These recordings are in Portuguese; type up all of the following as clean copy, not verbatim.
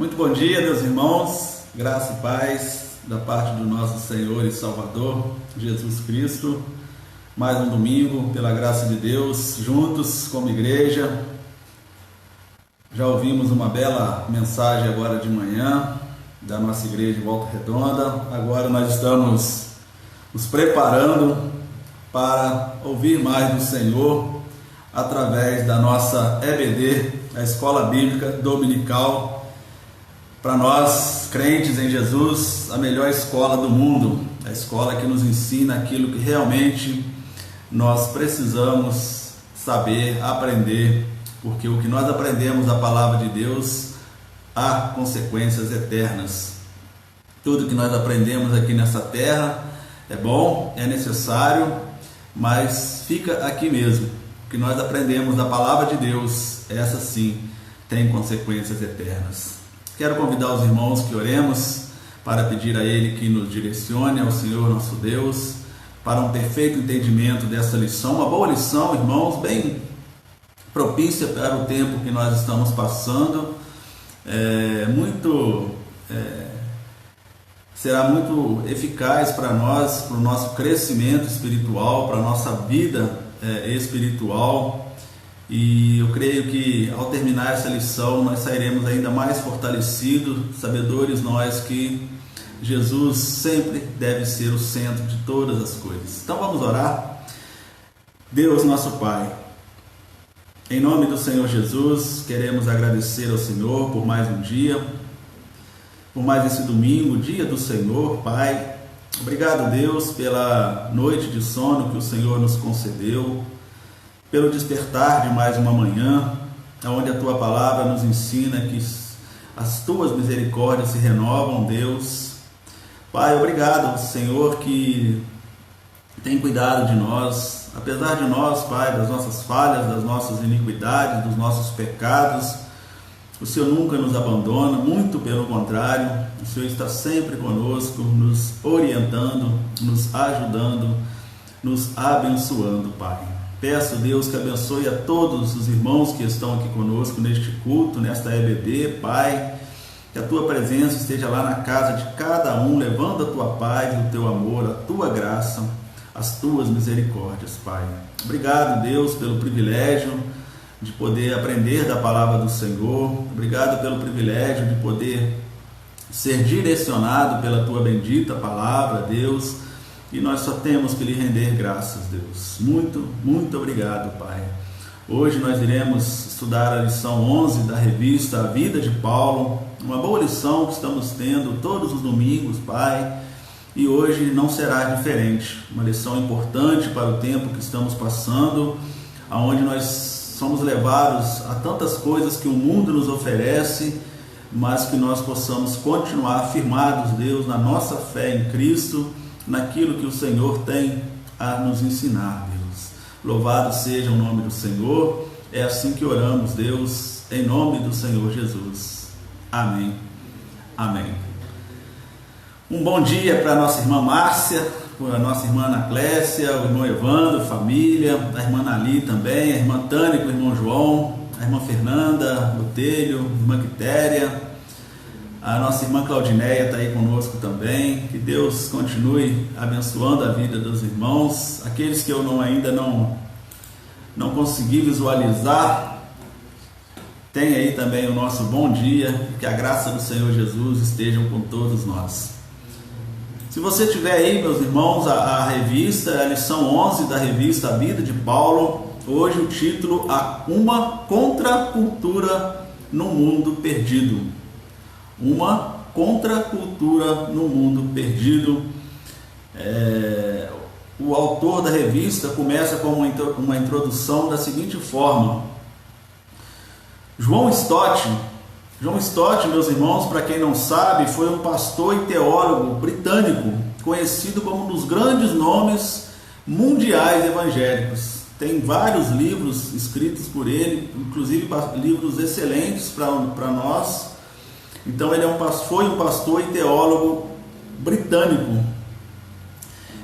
Muito bom dia, meus irmãos, graça e paz da parte do nosso Senhor e Salvador, Jesus Cristo. Mais um domingo, pela graça de Deus, juntos como igreja. Já ouvimos uma bela mensagem agora de manhã da nossa igreja de Volta Redonda. Agora nós estamos nos preparando para ouvir mais do Senhor através da nossa EBD, a Escola Bíblica Dominical. Para nós, crentes em Jesus, a melhor escola do mundo, a escola que nos ensina aquilo que realmente nós precisamos saber, aprender, porque o que nós aprendemos da palavra de Deus há consequências eternas. Tudo que nós aprendemos aqui nessa terra é bom, é necessário, mas fica aqui mesmo. O que nós aprendemos da palavra de Deus, essa sim tem consequências eternas. Quero convidar os irmãos que oremos para pedir a Ele que nos direcione, ao Senhor nosso Deus, para um perfeito entendimento dessa lição, uma boa lição, irmãos, bem propícia para o tempo que nós estamos passando. Será muito eficaz para nós, para o nosso crescimento espiritual, para a nossa vida espiritual. E eu creio que ao terminar essa lição nós sairemos ainda mais fortalecidos, sabedores nós que Jesus sempre deve ser o centro de todas as coisas. Então vamos orar. Deus nosso Pai, em nome do Senhor Jesus, queremos agradecer ao Senhor por mais um dia, por mais esse domingo, dia do Senhor, Pai. Obrigado, Deus, pela noite de sono que o Senhor nos concedeu, pelo despertar de mais uma manhã, onde a Tua palavra nos ensina que as Tuas misericórdias se renovam, Deus. Pai, obrigado, Senhor, que tem cuidado de nós, apesar de nós, Pai, das nossas falhas, das nossas iniquidades, dos nossos pecados. O Senhor nunca nos abandona, muito pelo contrário, o Senhor está sempre conosco, nos orientando, nos ajudando, nos abençoando, Pai. Peço, Deus, que abençoe a todos os irmãos que estão aqui conosco neste culto, nesta EBD, Pai, que a Tua presença esteja lá na casa de cada um, levando a Tua paz, o Teu amor, a Tua graça, as Tuas misericórdias, Pai. Obrigado, Deus, pelo privilégio de poder aprender da palavra do Senhor. Obrigado pelo privilégio de poder ser direcionado pela Tua bendita palavra, Deus. E nós só temos que lhe render graças, Deus. Muito, muito obrigado, Pai. Hoje nós iremos estudar a lição 11 da revista A Vida de Paulo. Uma boa lição que estamos tendo todos os domingos, Pai. E hoje não será diferente. Uma lição importante para o tempo que estamos passando, onde nós somos levados a tantas coisas que o mundo nos oferece, mas que nós possamos continuar firmados, Deus, na nossa fé em Cristo, naquilo que o Senhor tem a nos ensinar, Deus. Louvado seja o nome do Senhor. É assim que oramos, Deus, em nome do Senhor Jesus. Amém. Amém. Um bom dia para a nossa irmã Márcia, para a nossa irmã Ana Clécia, o irmão Evandro, família, a irmã Nali também, a irmã Tânia, o irmão João, a irmã Fernanda Botelho, a irmã Quitéria. A nossa irmã Claudineia está aí conosco também. Que Deus continue abençoando a vida dos irmãos. Aqueles que eu ainda não consegui visualizar, tem aí também o nosso bom dia. Que a graça do Senhor Jesus esteja com todos nós. Se você tiver aí, meus irmãos, a revista, a lição 11 da revista A Vida de Paulo, hoje o título, Uma Contracultura no Mundo Perdido. Uma contracultura no mundo perdido. O autor da revista começa com uma introdução da seguinte forma: John Stott, meus irmãos, para quem não sabe, foi um pastor e teólogo britânico, conhecido como um dos grandes nomes mundiais evangélicos. Tem vários livros escritos por ele, inclusive livros excelentes para nós. Então ele foi um pastor e teólogo britânico.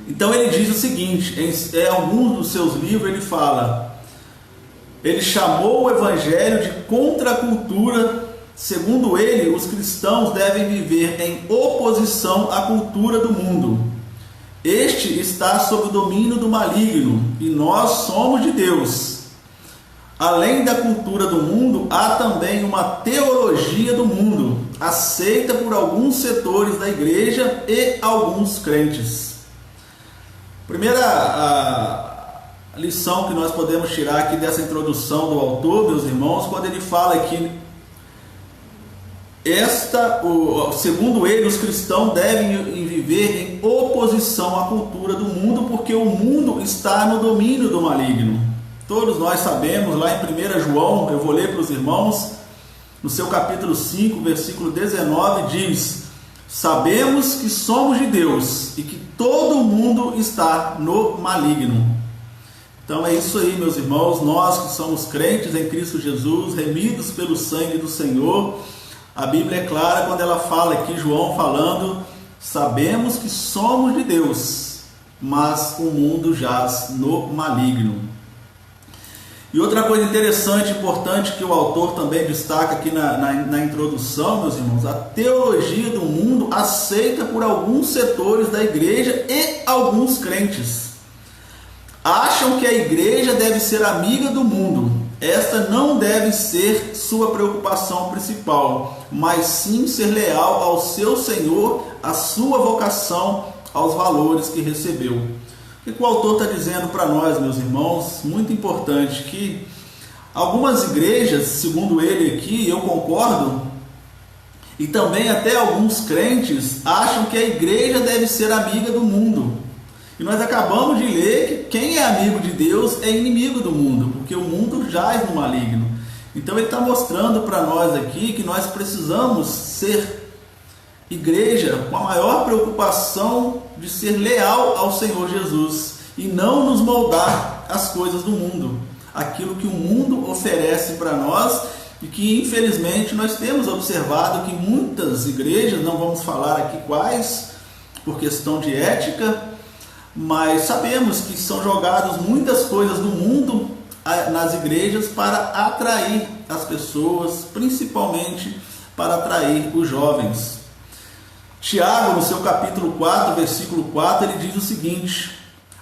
Então ele diz o seguinte, em alguns dos seus livros ele fala: ele chamou o evangelho de contracultura segundo ele, os cristãos devem viver em oposição à cultura do mundo. Este está sob o domínio do maligno e nós somos de Deus. Além da cultura do mundo, há também uma teologia do mundo, aceita por alguns setores da igreja e alguns crentes. Primeira lição que nós podemos tirar aqui dessa introdução do autor, meus irmãos, quando ele fala que segundo ele, os cristãos devem viver em oposição à cultura do mundo, porque o mundo está no domínio do maligno. Todos nós sabemos, lá em 1 João, eu vou ler para os irmãos, no seu capítulo 5, versículo 19, diz: sabemos que somos de Deus e que todo mundo está no maligno. Então é isso aí, meus irmãos, nós que somos crentes em Cristo Jesus, remidos pelo sangue do Senhor, a Bíblia é clara quando ela fala aqui, João falando, sabemos que somos de Deus, mas o mundo jaz no maligno. E outra coisa interessante, importante, que o autor também destaca aqui na introdução, meus irmãos, a teologia do mundo aceita por alguns setores da igreja e alguns crentes. Acham que a igreja deve ser amiga do mundo. Esta não deve ser sua preocupação principal, mas sim ser leal ao seu Senhor, à sua vocação, aos valores que recebeu. O que o autor está dizendo para nós, meus irmãos? Muito importante, que algumas igrejas, segundo ele aqui, eu concordo, e também até alguns crentes acham que a igreja deve ser amiga do mundo. E nós acabamos de ler que quem é amigo de Deus é inimigo do mundo, porque o mundo jaz no maligno. Então ele está mostrando para nós aqui que nós precisamos ser igreja com a maior preocupação de ser leal ao Senhor Jesus e não nos moldar às coisas do mundo, aquilo que o mundo oferece para nós e que infelizmente nós temos observado que muitas igrejas, não vamos falar aqui quais, por questão de ética, mas sabemos que são jogadas muitas coisas do mundo nas igrejas para atrair as pessoas, principalmente para atrair os jovens. Tiago, no seu capítulo 4, versículo 4, ele diz o seguinte: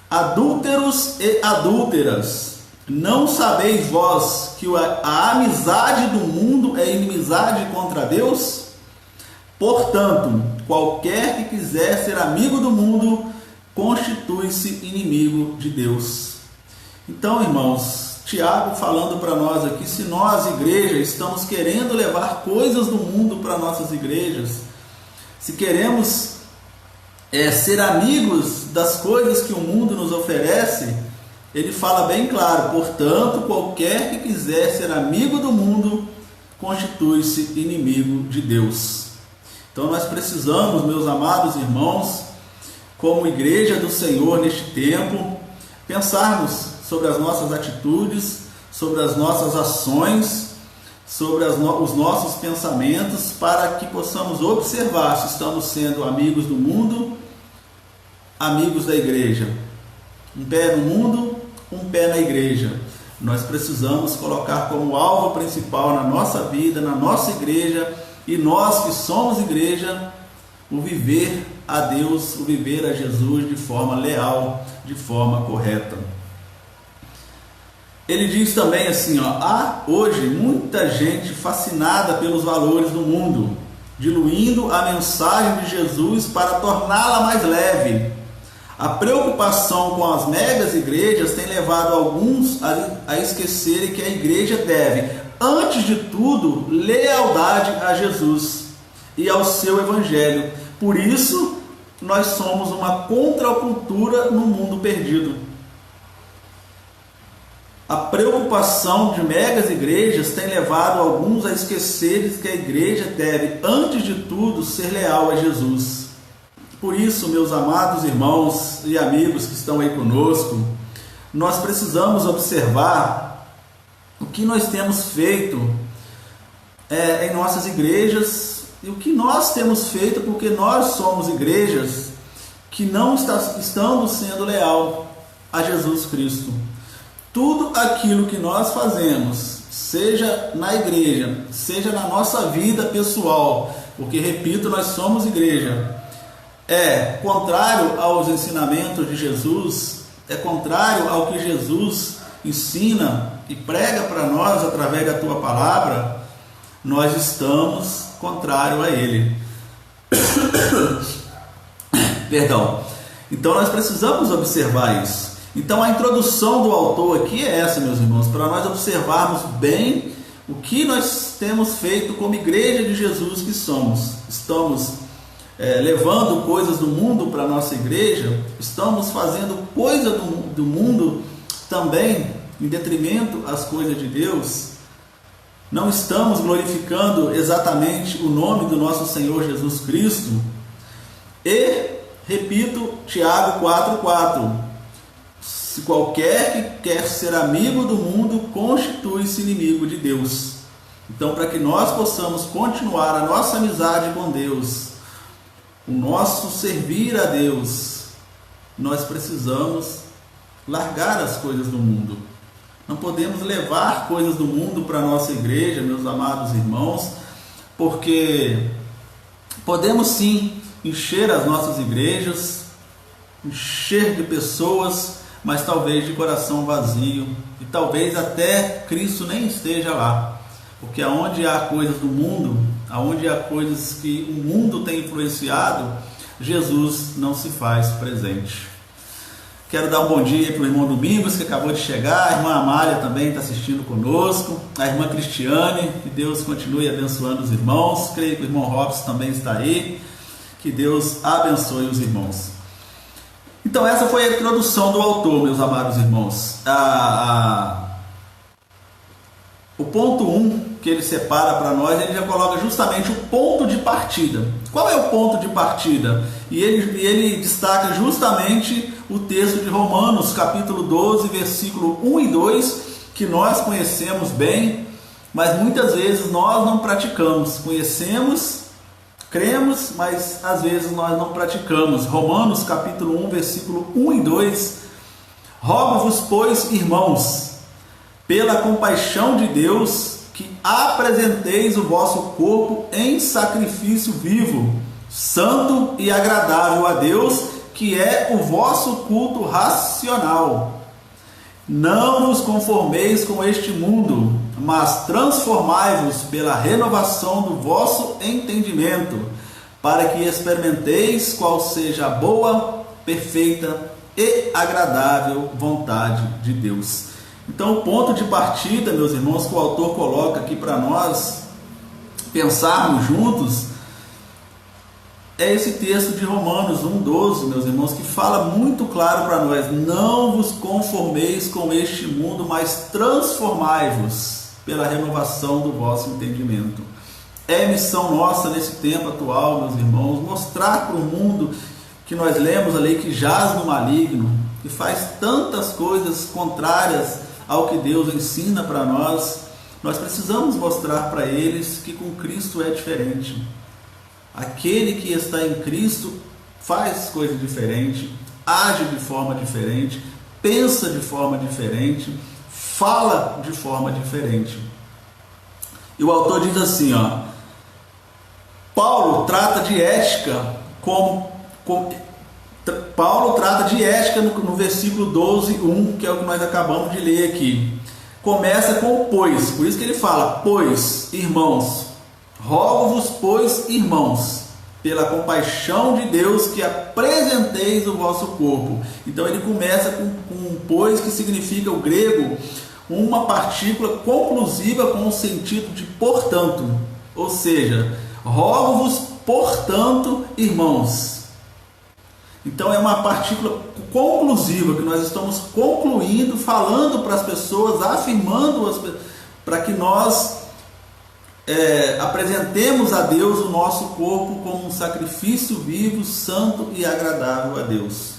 adúlteros e adúlteras, não sabeis vós que a amizade do mundo é inimizade contra Deus? Portanto, qualquer que quiser ser amigo do mundo, constitui-se inimigo de Deus. Então, irmãos, Tiago falando para nós aqui, se nós, igreja, estamos querendo levar coisas do mundo para nossas igrejas, se queremos ser amigos das coisas que o mundo nos oferece, ele fala bem claro: portanto, qualquer que quiser ser amigo do mundo, constitui-se inimigo de Deus. Então nós precisamos, meus amados irmãos, como igreja do Senhor neste tempo, pensarmos sobre as nossas atitudes, sobre as nossas ações, sobre os nossos pensamentos, para que possamos observar se estamos sendo amigos do mundo, amigos da igreja. Um pé no mundo, um pé na igreja. Nós precisamos colocar como alvo principal na nossa vida, na nossa igreja, e nós que somos igreja, o viver a Deus, o viver a Jesus de forma leal, de forma correta. Ele diz também assim, há hoje muita gente fascinada pelos valores do mundo, diluindo a mensagem de Jesus para torná-la mais leve. A preocupação com as megas igrejas tem levado alguns a esquecerem que a igreja deve, antes de tudo, lealdade a Jesus e ao seu evangelho. Por isso, nós somos uma contracultura no mundo perdido. A preocupação de megas igrejas tem levado alguns a esquecerem que a igreja deve, antes de tudo, ser leal a Jesus. Por isso, meus amados irmãos e amigos que estão aí conosco, nós precisamos observar o que nós temos feito em nossas igrejas e o que nós temos feito, porque nós somos igrejas que não estamos sendo leal a Jesus Cristo. Tudo aquilo que nós fazemos, seja na igreja, seja na nossa vida pessoal, porque, repito, nós somos igreja, é contrário aos ensinamentos de Jesus, é contrário ao que Jesus ensina e prega para nós através da tua palavra, nós estamos contrário a ele. Perdão. Então nós precisamos observar isso. Então a introdução do autor aqui é essa, meus irmãos, para nós observarmos bem o que nós temos feito como igreja de Jesus que somos. Estamos levando coisas do mundo para a nossa igreja, estamos fazendo coisa do mundo também em detrimento às coisas de Deus. Não estamos glorificando exatamente o nome do nosso Senhor Jesus Cristo. E, repito, Tiago 4,4: se qualquer que quer ser amigo do mundo, constitui-se inimigo de Deus. Então, para que nós possamos continuar a nossa amizade com Deus, o nosso servir a Deus, nós precisamos largar as coisas do mundo. Não podemos levar coisas do mundo para a nossa igreja, meus amados irmãos, porque podemos sim encher as nossas igrejas, encher de pessoas, mas talvez de coração vazio, e talvez até Cristo nem esteja lá, porque aonde há coisas do mundo, aonde há coisas que o mundo tem influenciado, Jesus não se faz presente. Quero dar um bom dia para o irmão Domingos, que acabou de chegar, a irmã Amália também está assistindo conosco, a irmã Cristiane, que Deus continue abençoando os irmãos, creio que o irmão Robson também está aí, que Deus abençoe os irmãos. Então essa foi a introdução do autor, meus amados irmãos. O ponto 1 que ele separa para nós, ele já coloca justamente o ponto de partida. Qual é o ponto de partida? E ele destaca justamente o texto de Romanos, capítulo 12, versículo 1 e 2, que nós conhecemos bem, mas muitas vezes nós não praticamos. Conhecemos, cremos, mas às vezes nós não praticamos. Romanos capítulo 1, versículo 1 e 2: rogo-vos, pois, irmãos, pela compaixão de Deus, que apresenteis o vosso corpo em sacrifício vivo, santo e agradável a Deus, que é o vosso culto racional. Não vos conformeis com este mundo, mas transformai-vos pela renovação do vosso entendimento, para que experimenteis qual seja a boa, perfeita e agradável vontade de Deus. Então, o ponto de partida, meus irmãos, que o autor coloca aqui para nós pensarmos juntos, é esse texto de Romanos 1,12, meus irmãos, que fala muito claro para nós: não vos conformeis com este mundo, mas transformai-vos pela renovação do vosso entendimento. É missão nossa nesse tempo atual, meus irmãos, mostrar para o mundo que nós lemos ali que jaz no maligno, que faz tantas coisas contrárias ao que Deus ensina para nós. Nós precisamos mostrar para eles que com Cristo é diferente. Aquele que está em Cristo faz coisa diferente, age de forma diferente, pensa de forma diferente, fala de forma diferente. E o autor diz assim, Paulo trata de ética no versículo 12:1, que é o que nós acabamos de ler aqui. Começa com o pois, por isso que ele fala: pois, irmãos, rogo-vos, pois, irmãos, pela compaixão de Deus, que apresenteis o vosso corpo. Então ele começa com pois, que significa o grego uma partícula conclusiva com o sentido de portanto, ou seja, rogo-vos, portanto, irmãos. Então é uma partícula conclusiva que nós estamos concluindo, falando para as pessoas, afirmando para que nós apresentemos a Deus o nosso corpo como um sacrifício vivo, santo e agradável a Deus.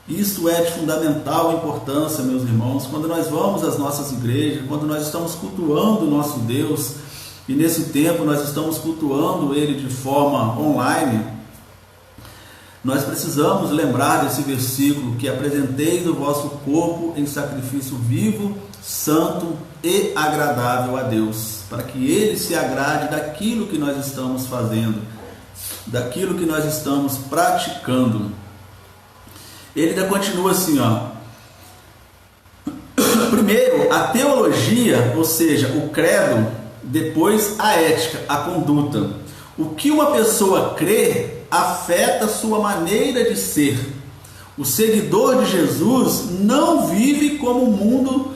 Isso é de fundamental importância, meus irmãos, quando nós vamos às nossas igrejas, quando nós estamos cultuando o nosso Deus, e nesse tempo nós estamos cultuando Ele de forma online. Nós precisamos lembrar desse versículo, que apresenteis o vosso corpo em sacrifício vivo, santo e agradável a Deus, para que Ele se agrade daquilo que nós estamos fazendo, daquilo que nós estamos praticando. Ele ainda continua assim, primeiro a teologia, ou seja, o credo, depois a ética, a conduta. O que uma pessoa crê afeta sua maneira de ser. O seguidor de Jesus não vive como o mundo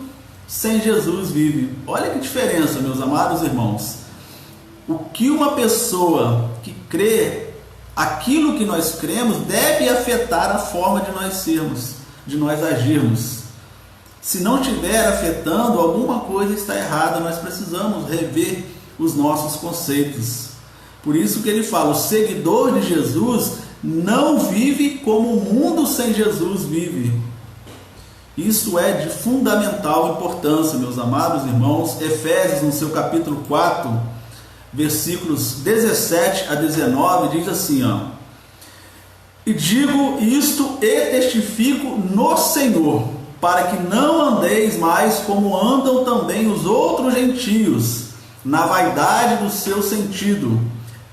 sem Jesus vive. Olha que diferença, meus amados irmãos. O que uma pessoa que crê, aquilo que nós cremos, deve afetar a forma de nós sermos, de nós agirmos. Se não estiver afetando, alguma coisa está errada. Nós precisamos rever os nossos conceitos. Por isso que ele fala, o seguidor de Jesus não vive como o mundo sem Jesus vive. Isso é de fundamental importância, meus amados irmãos. Efésios, no seu capítulo 4, versículos 17 a 19, diz assim, e digo isto e testifico no Senhor, para que não andeis mais como andam também os outros gentios, na vaidade do seu sentido,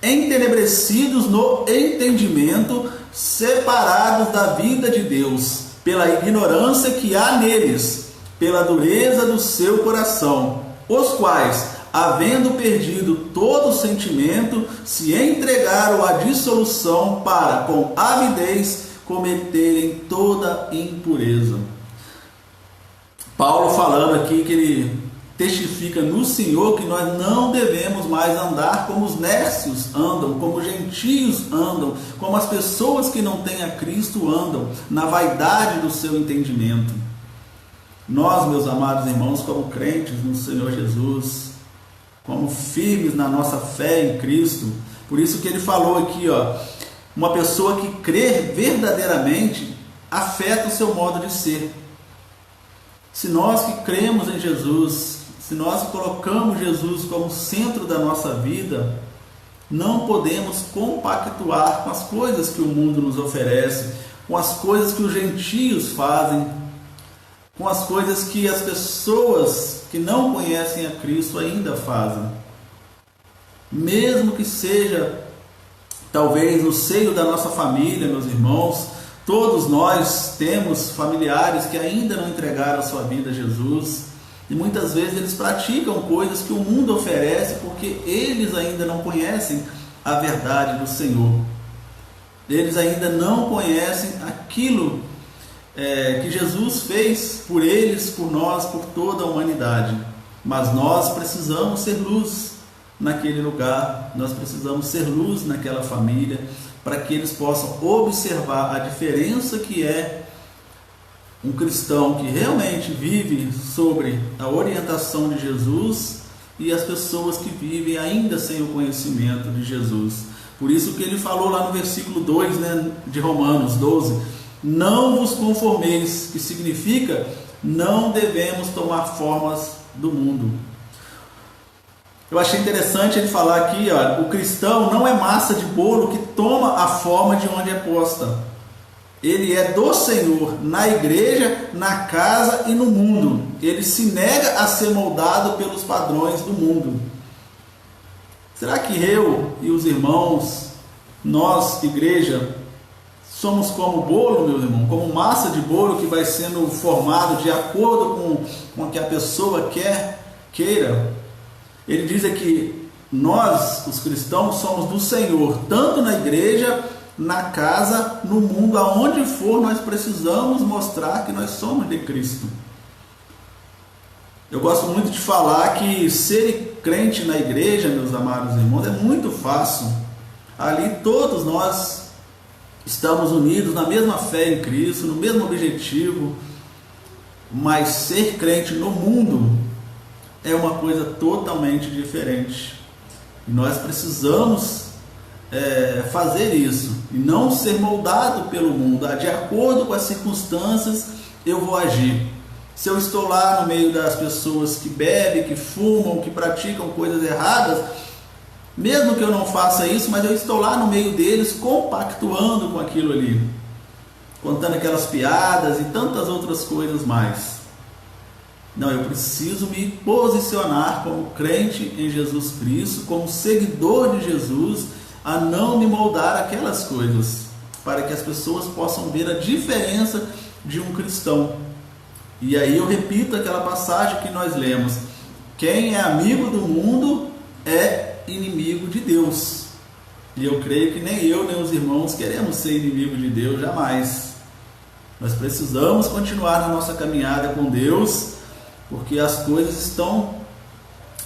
entenebrecidos no entendimento, separados da vida de Deus, pela ignorância que há neles, pela dureza do seu coração, os quais, havendo perdido todo sentimento, se entregaram à dissolução para, com avidez, cometerem toda impureza. Paulo falando aqui que ele testifica no Senhor que nós não devemos mais andar como os nércios andam, como os gentios andam, como as pessoas que não têm a Cristo andam, na vaidade do seu entendimento. Nós, meus amados irmãos, como crentes no Senhor Jesus, como firmes na nossa fé em Cristo, por isso que ele falou aqui, uma pessoa que crê verdadeiramente afeta o seu modo de ser. Se nós que cremos em Jesus, se nós colocamos Jesus como centro da nossa vida, não podemos compactuar com as coisas que o mundo nos oferece, com as coisas que os gentios fazem, com as coisas que as pessoas que não conhecem a Cristo ainda fazem. Mesmo que seja, talvez, no seio da nossa família, meus irmãos, todos nós temos familiares que ainda não entregaram a sua vida a Jesus. E muitas vezes eles praticam coisas que o mundo oferece porque eles ainda não conhecem a verdade do Senhor. Eles ainda não conhecem aquilo que Jesus fez por eles, por nós, por toda a humanidade. Mas nós precisamos ser luz naquele lugar, nós precisamos ser luz naquela família, para que eles possam observar a diferença que é um cristão que realmente vive sobre a orientação de Jesus e as pessoas que vivem ainda sem o conhecimento de Jesus. Por isso que ele falou lá no versículo 2, de Romanos 12, não vos conformeis, que significa não devemos tomar formas do mundo. Eu achei interessante ele falar aqui, o cristão não é massa de bolo que toma a forma de onde é posta. Ele é do Senhor, na igreja, na casa e no mundo. Ele se nega a ser moldado pelos padrões do mundo. Será que eu e os irmãos, nós, igreja, somos como bolo, meu irmão? Como massa de bolo que vai sendo formado de acordo com o que a pessoa queira? Ele diz aqui, nós, os cristãos, somos do Senhor, tanto na igreja, na casa, no mundo, aonde for, nós precisamos mostrar que nós somos de Cristo. Eu gosto muito de falar que ser crente na igreja, meus amados irmãos, é muito fácil. Ali todos nós estamos unidos na mesma fé em Cristo, no mesmo objetivo, mas ser crente no mundo é uma coisa totalmente diferente. E nós precisamos fazer isso e não ser moldado pelo mundo. De acordo com as circunstâncias eu vou agir. Se eu estou lá no meio das pessoas que bebem, que fumam, que praticam coisas erradas, Mesmo que eu não faça isso, mas eu estou lá no meio deles, compactuando com aquilo ali, contando aquelas piadas e tantas outras coisas mais. Não, eu preciso me posicionar como crente em Jesus Cristo, como seguidor de Jesus, a não me moldar aquelas coisas, para que as pessoas possam ver a diferença de um cristão. E aí eu repito aquela passagem que nós lemos: quem é amigo do mundo é inimigo de Deus. E eu creio que nem eu, nem os irmãos queremos ser inimigo de Deus, jamais. Nós precisamos continuar na nossa caminhada com Deus, porque as coisas estão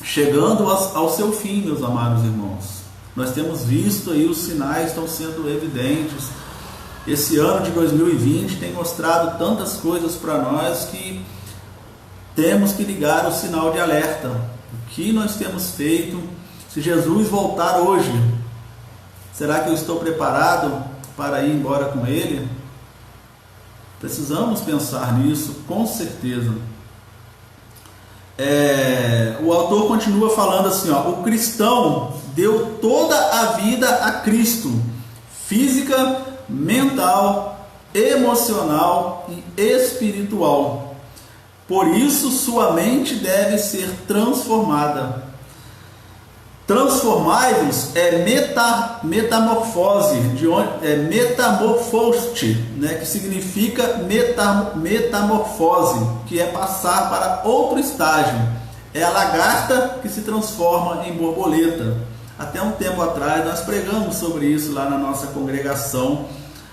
chegando ao seu fim, meus amados irmãos. Nós temos visto aí, os sinais estão sendo evidentes. Esse ano de 2020 tem mostrado tantas coisas para nós que temos que ligar o sinal de alerta. O que nós temos feito? Se Jesus voltar hoje, será que eu estou preparado para ir embora com Ele? Precisamos pensar nisso, com certeza. O autor continua falando assim, o cristão deu toda a vida a Cristo, física, mental, emocional e espiritual. Por isso sua mente deve ser transformada. Transformai-vos metamorfose, de onde metamorfoste, né, que significa metamorfose, que é passar para outro estágio. É a lagarta que se transforma em borboleta. Até um tempo atrás nós pregamos sobre isso lá na nossa congregação,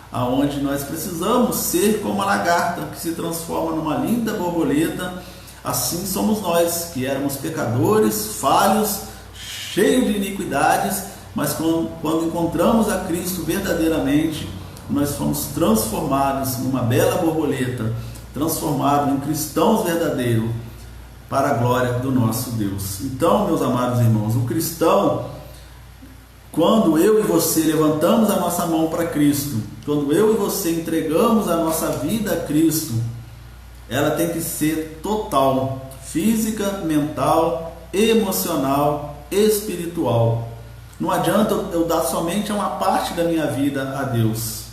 aonde nós precisamos ser como a lagarta que se transforma numa linda borboleta. Assim somos nós, que éramos pecadores, falhos, cheios de iniquidades, mas quando encontramos a Cristo verdadeiramente, nós fomos transformados numa bela borboleta, transformados em cristãos verdadeiros, para a glória do nosso Deus. Então, meus amados irmãos, o cristão, quando eu e você levantamos a nossa mão para Cristo, quando eu e você entregamos a nossa vida a Cristo, ela tem que ser total, física, mental, emocional, espiritual. Não adianta eu dar somente uma parte da minha vida a Deus.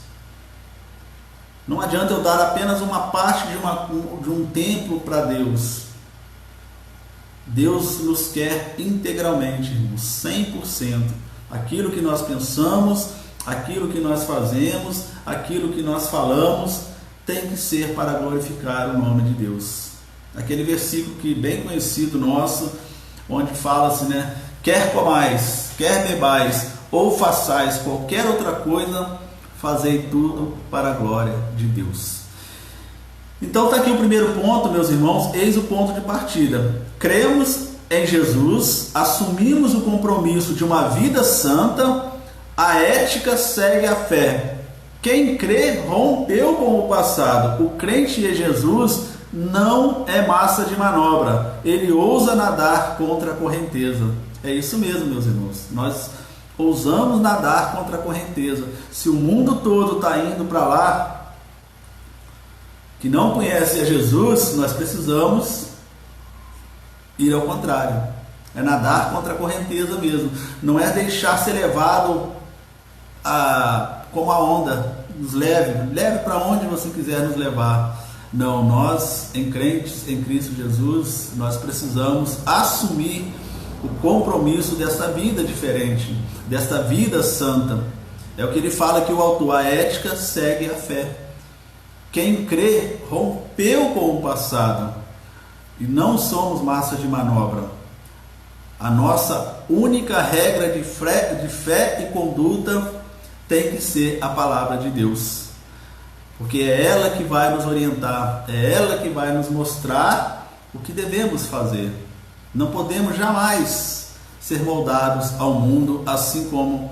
Não adianta eu dar apenas uma parte de um tempo para Deus. Deus nos quer integralmente, 100%. Aquilo que nós pensamos, aquilo que nós fazemos, aquilo que nós falamos, tem que ser para glorificar o nome de Deus. Aquele versículo que bem conhecido nosso, onde fala-se, né? Quer comais, quer bebais, ou façais qualquer outra coisa, fazei tudo para a glória de Deus. Então está aqui o primeiro ponto, meus irmãos, eis o ponto de partida. Cremos em Jesus, assumimos o compromisso de uma vida santa, a ética segue a fé. Quem crê rompeu com o passado. O crente em Jesus não é massa de manobra, ele ousa nadar contra a correnteza. É isso mesmo, meus irmãos, nós ousamos nadar contra a correnteza. Se o mundo todo está indo para lá, que não conhece a Jesus, nós precisamos ir ao contrário, é nadar contra a correnteza mesmo, não é deixar ser levado como a onda nos leve para onde você quiser nos levar. Não, nós, em crentes em Cristo Jesus, nós precisamos assumir o compromisso desta vida diferente, desta vida santa. É o que ele fala aqui, o autor: a ética segue a fé. Quem crê rompeu com o passado, e não somos massa de manobra. A nossa única regra de fé e conduta tem que ser a palavra de Deus, porque é ela que vai nos orientar, é ela que vai nos mostrar o que devemos fazer. Não podemos jamais ser moldados ao mundo, assim como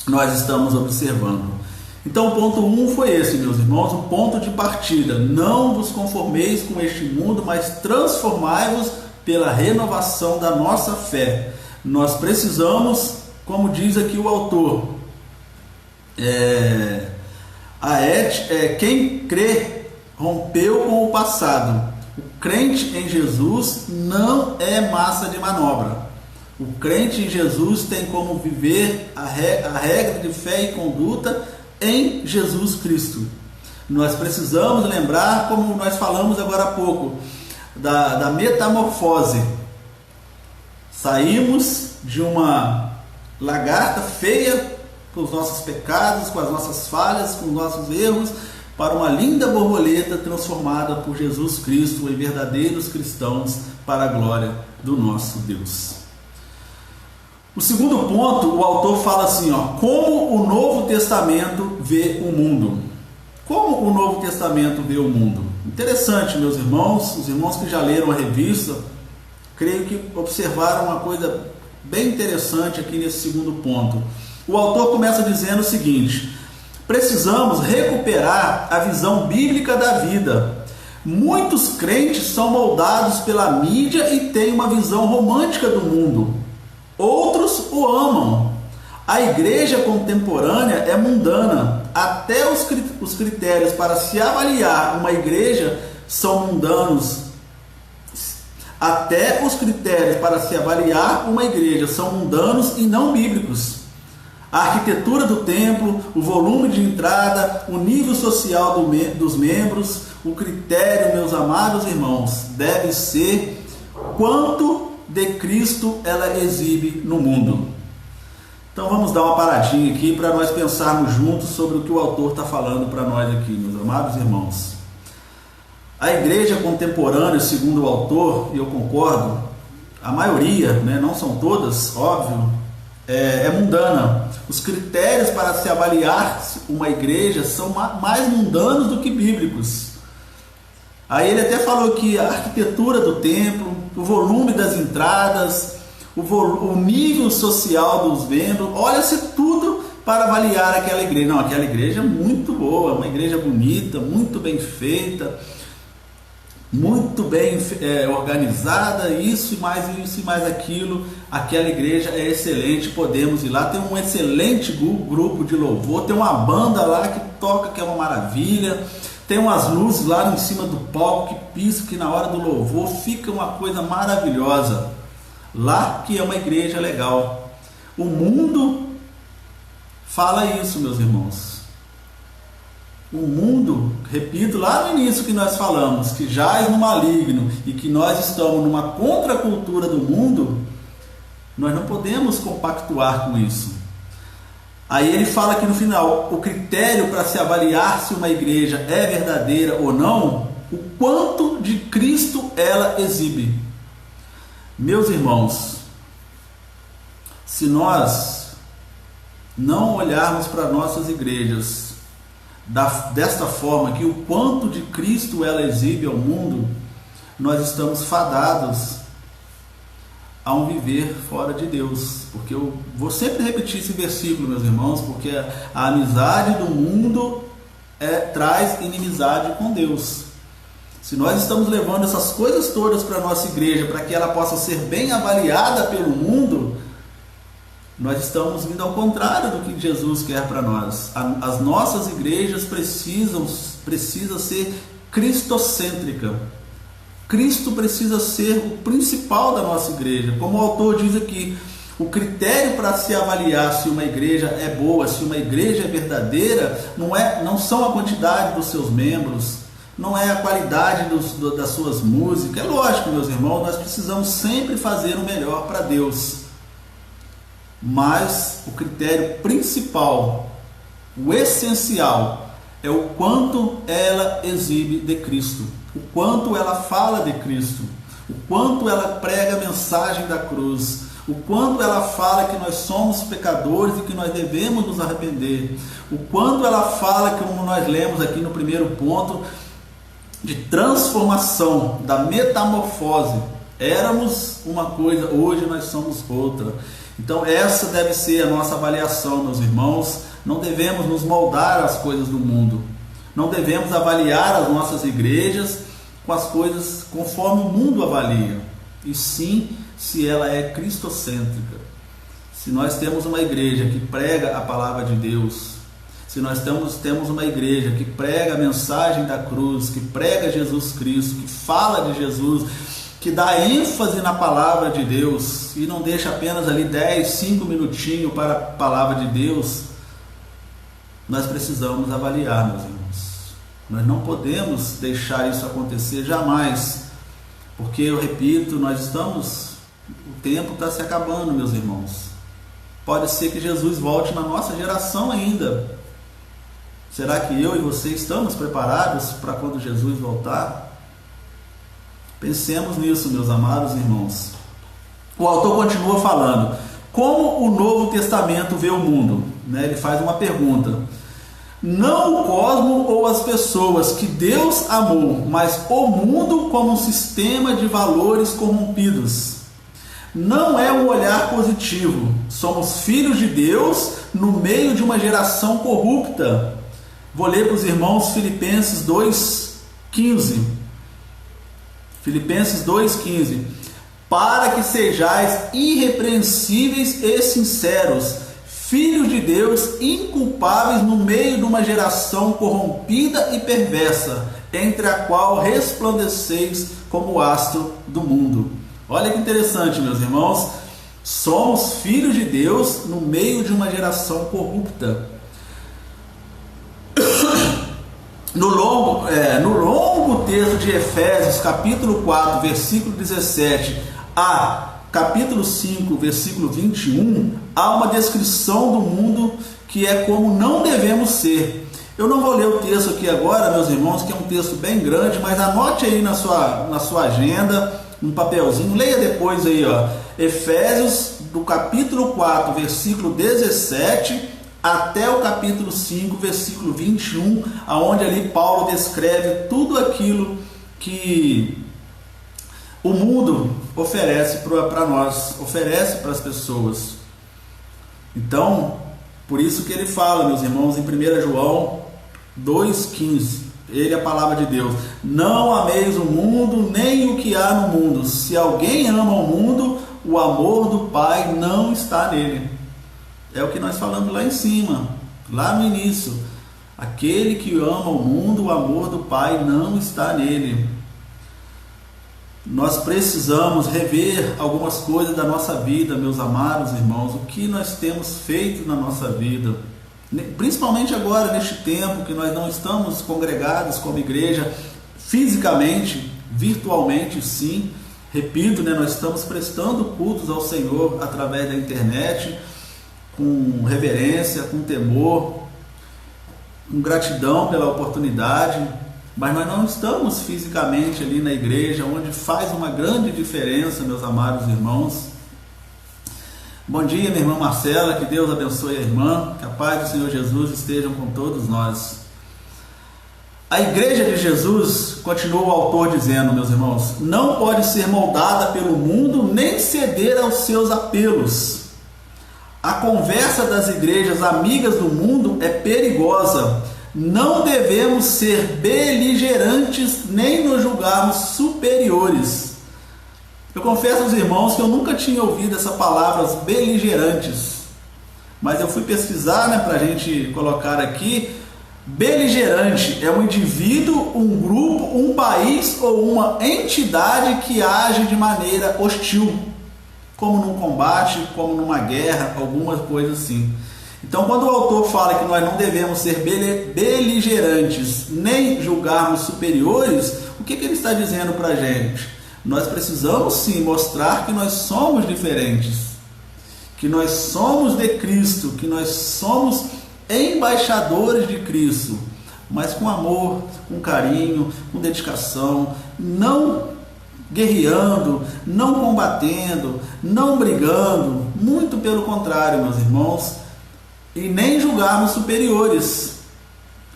nós estamos observando. Então o ponto 1 foi esse, meus irmãos, o ponto de partida: não vos conformeis com este mundo, mas transformai-vos pela renovação da nossa fé. Nós precisamos, como diz aqui o autor, quem crê rompeu com o passado. O crente em Jesus não é massa de manobra. O crente em Jesus tem como viver a regra de fé e conduta em Jesus Cristo. Nós precisamos lembrar, como nós falamos agora há pouco, da metamorfose. Saímos de uma lagarta feia com os nossos pecados, com as nossas falhas, com os nossos erros, para uma linda borboleta transformada por Jesus Cristo em verdadeiros cristãos para a glória do nosso Deus. O segundo ponto, o autor fala assim, como o Novo Testamento vê o mundo. Como o Novo Testamento vê o mundo? Interessante, meus irmãos, os irmãos que já leram a revista, creio que observaram uma coisa bem interessante aqui nesse segundo ponto. O autor começa dizendo o seguinte: precisamos recuperar a visão bíblica da vida. Muitos crentes são moldados pela mídia e têm uma visão romântica do mundo. Outros o amam. A igreja contemporânea é mundana. Até os critérios para se avaliar uma igreja são mundanos. Até os critérios para se avaliar uma igreja são mundanos e não bíblicos. A arquitetura do templo, o volume de entrada, o nível social dos membros, o critério, meus amados irmãos, deve ser quanto de Cristo ela exibe no mundo. Então vamos dar uma paradinha aqui para nós pensarmos juntos sobre o que o autor está falando para nós aqui, meus amados irmãos. A igreja contemporânea, segundo o autor, e eu concordo, a maioria, não são todas, óbvio, é mundana. Os critérios para se avaliar uma igreja são mais mundanos do que bíblicos. Aí ele até falou que a arquitetura do templo, o volume das entradas, o nível social dos membros, olha-se tudo para avaliar aquela igreja. Não, aquela igreja é muito boa, uma igreja bonita, muito bem feita, muito bem organizada, isso e mais aquilo, aquela igreja é excelente, podemos ir lá, tem um excelente grupo de louvor, tem uma banda lá que toca, que é uma maravilha, tem umas luzes lá em cima do palco que piscam, que na hora do louvor fica uma coisa maravilhosa, lá que é uma igreja legal. O mundo fala isso, meus irmãos. O mundo, repito, lá no início que nós falamos, que jaz no maligno e que nós estamos numa contracultura do mundo, nós não podemos compactuar com isso. Aí ele fala aqui no final, o critério para se avaliar se uma igreja é verdadeira ou não, o quanto de Cristo ela exibe. Meus irmãos, se nós não olharmos para nossas igrejas desta forma, que o quanto de Cristo ela exibe ao mundo, nós estamos fadados a um viver fora de Deus. Porque eu vou sempre repetir esse versículo, meus irmãos, porque a amizade do mundo traz inimizade com Deus. Se nós estamos levando essas coisas todas para a nossa igreja, para que ela possa ser bem avaliada pelo mundo, nós estamos indo ao contrário do que Jesus quer para nós. As nossas igrejas precisam ser cristocêntrica. Cristo precisa ser o principal da nossa igreja. Como o autor diz aqui, o critério para se avaliar se uma igreja é boa, se uma igreja é verdadeira, não são a quantidade dos seus membros, não é a qualidade das suas músicas. É lógico, meus irmãos, nós precisamos sempre fazer o melhor para Deus. Mas o critério principal, o essencial, é o quanto ela exibe de Cristo, o quanto ela fala de Cristo, o quanto ela prega a mensagem da cruz, o quanto ela fala que nós somos pecadores e que nós devemos nos arrepender, o quanto ela fala, como nós lemos aqui no primeiro ponto, de transformação, da metamorfose. Éramos uma coisa, hoje nós somos outra. Então essa deve ser a nossa avaliação, meus irmãos. Não devemos nos moldar às coisas do mundo. Não devemos avaliar as nossas igrejas com as coisas conforme o mundo avalia. E sim, se ela é cristocêntrica. Se nós temos uma igreja que prega a palavra de Deus, se nós temos uma igreja que prega a mensagem da cruz, que prega Jesus Cristo, que fala de Jesus, que dá ênfase na palavra de Deus e não deixa apenas ali 10, 5 minutinhos para a palavra de Deus, nós precisamos avaliar, meus irmãos. Nós não podemos deixar isso acontecer jamais, porque eu repito, o tempo está se acabando, meus irmãos. Pode ser que Jesus volte na nossa geração ainda. Será que eu e você estamos preparados para quando Jesus voltar? Pensemos nisso, meus amados irmãos. O autor continua falando: como o Novo Testamento vê o mundo? Ele faz uma pergunta. Não o cosmo ou as pessoas que Deus amou, mas o mundo como um sistema de valores corrompidos. Não é um olhar positivo. Somos filhos de Deus no meio de uma geração corrupta. Vou ler para os irmãos Filipenses 2,15. Filipenses 2,15. Para que sejais irrepreensíveis e sinceros, filhos de Deus, inculpáveis no meio de uma geração corrompida e perversa, entre a qual resplandeceis como o astro do mundo. Olha que interessante, meus irmãos. Somos filhos de Deus no meio de uma geração corrupta. No longo texto de Efésios, capítulo 4, versículo 17 a capítulo 5, versículo 21, há uma descrição do mundo que é como não devemos ser. Eu não vou ler o texto aqui agora, meus irmãos, que é um texto bem grande, mas anote aí na sua agenda, um papelzinho, leia depois aí, Efésios, do capítulo 4, versículo 17 até o capítulo 5, versículo 21, aonde ali Paulo descreve tudo aquilo que o mundo oferece para nós, oferece para as pessoas. Então, por isso que ele fala, meus irmãos, em 1 João 2,15, ele é a palavra de Deus: não ameis o mundo, nem o que há no mundo. Se alguém ama o mundo, o amor do Pai não está nele. É o que nós falamos lá em cima, lá no início. Aquele que ama o mundo, o amor do Pai não está nele. Nós precisamos rever algumas coisas da nossa vida, meus amados irmãos. O que nós temos feito na nossa vida, principalmente agora, neste tempo que nós não estamos congregados como igreja, fisicamente, virtualmente sim. Repito, nós estamos prestando cultos ao Senhor através da internet, com reverência, com temor, com gratidão pela oportunidade, mas nós não estamos fisicamente ali na igreja, onde faz uma grande diferença, meus amados irmãos. Bom dia, minha irmã Marcela, que Deus abençoe a irmã, que a paz do Senhor Jesus esteja com todos nós. A igreja de Jesus, continua o autor dizendo, meus irmãos, não pode ser moldada pelo mundo, nem ceder aos seus apelos. A conversa das igrejas amigas do mundo é perigosa. Não devemos ser beligerantes nem nos julgarmos superiores. Eu confesso aos irmãos que eu nunca tinha ouvido essa palavra, beligerantes. Mas eu fui pesquisar, para a gente colocar aqui. Beligerante é um indivíduo, um grupo, um país ou uma entidade que age de maneira hostil, como num combate, como numa guerra, alguma coisa assim. Então, quando o autor fala que nós não devemos ser beligerantes nem julgarmos superiores, o que ele está dizendo para a gente? Nós precisamos sim mostrar que nós somos diferentes, que nós somos de Cristo, que nós somos embaixadores de Cristo, mas com amor, com carinho, com dedicação, não guerreando, não combatendo, não brigando, muito pelo contrário, meus irmãos, e nem julgarmos superiores,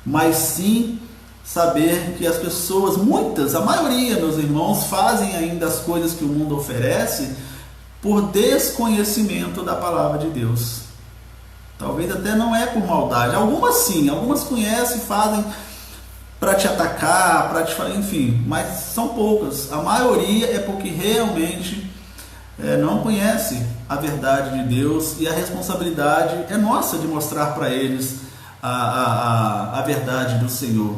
mas sim saber que as pessoas, muitas, a maioria, meus irmãos, fazem ainda as coisas que o mundo oferece por desconhecimento da palavra de Deus. Talvez até não é por maldade, algumas sim, algumas conhecem, fazem para te atacar, para te falar, enfim, mas são poucas. A maioria é porque realmente não conhece a verdade de Deus, e a responsabilidade é nossa de mostrar para eles a verdade do Senhor.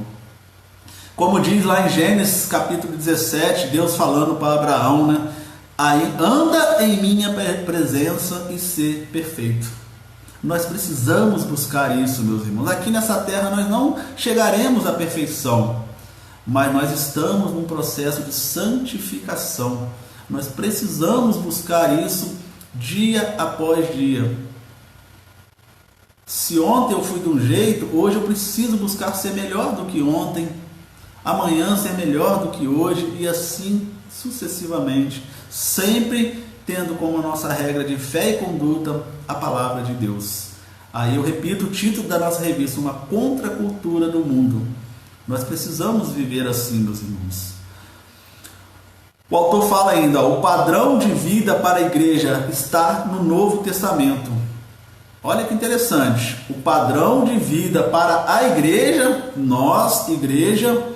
Como diz lá em Gênesis capítulo 17, Deus falando para Abraão, né? Aí, anda em minha presença e ser perfeito. Nós precisamos buscar isso, meus irmãos. Aqui nessa terra nós não chegaremos à perfeição, mas nós estamos num processo de santificação. Nós precisamos buscar isso dia após dia. Se ontem eu fui de um jeito, hoje eu preciso buscar ser melhor do que ontem, amanhã ser melhor do que hoje, e assim sucessivamente, sempre tendo como nossa regra de fé e conduta a palavra de Deus. Aí eu repito o título da nossa revista, uma contracultura do mundo. Nós precisamos viver assim, meus irmãos. O autor fala ainda, o padrão de vida para a igreja está no Novo Testamento. Olha que interessante, o padrão de vida para a igreja, nós, igreja,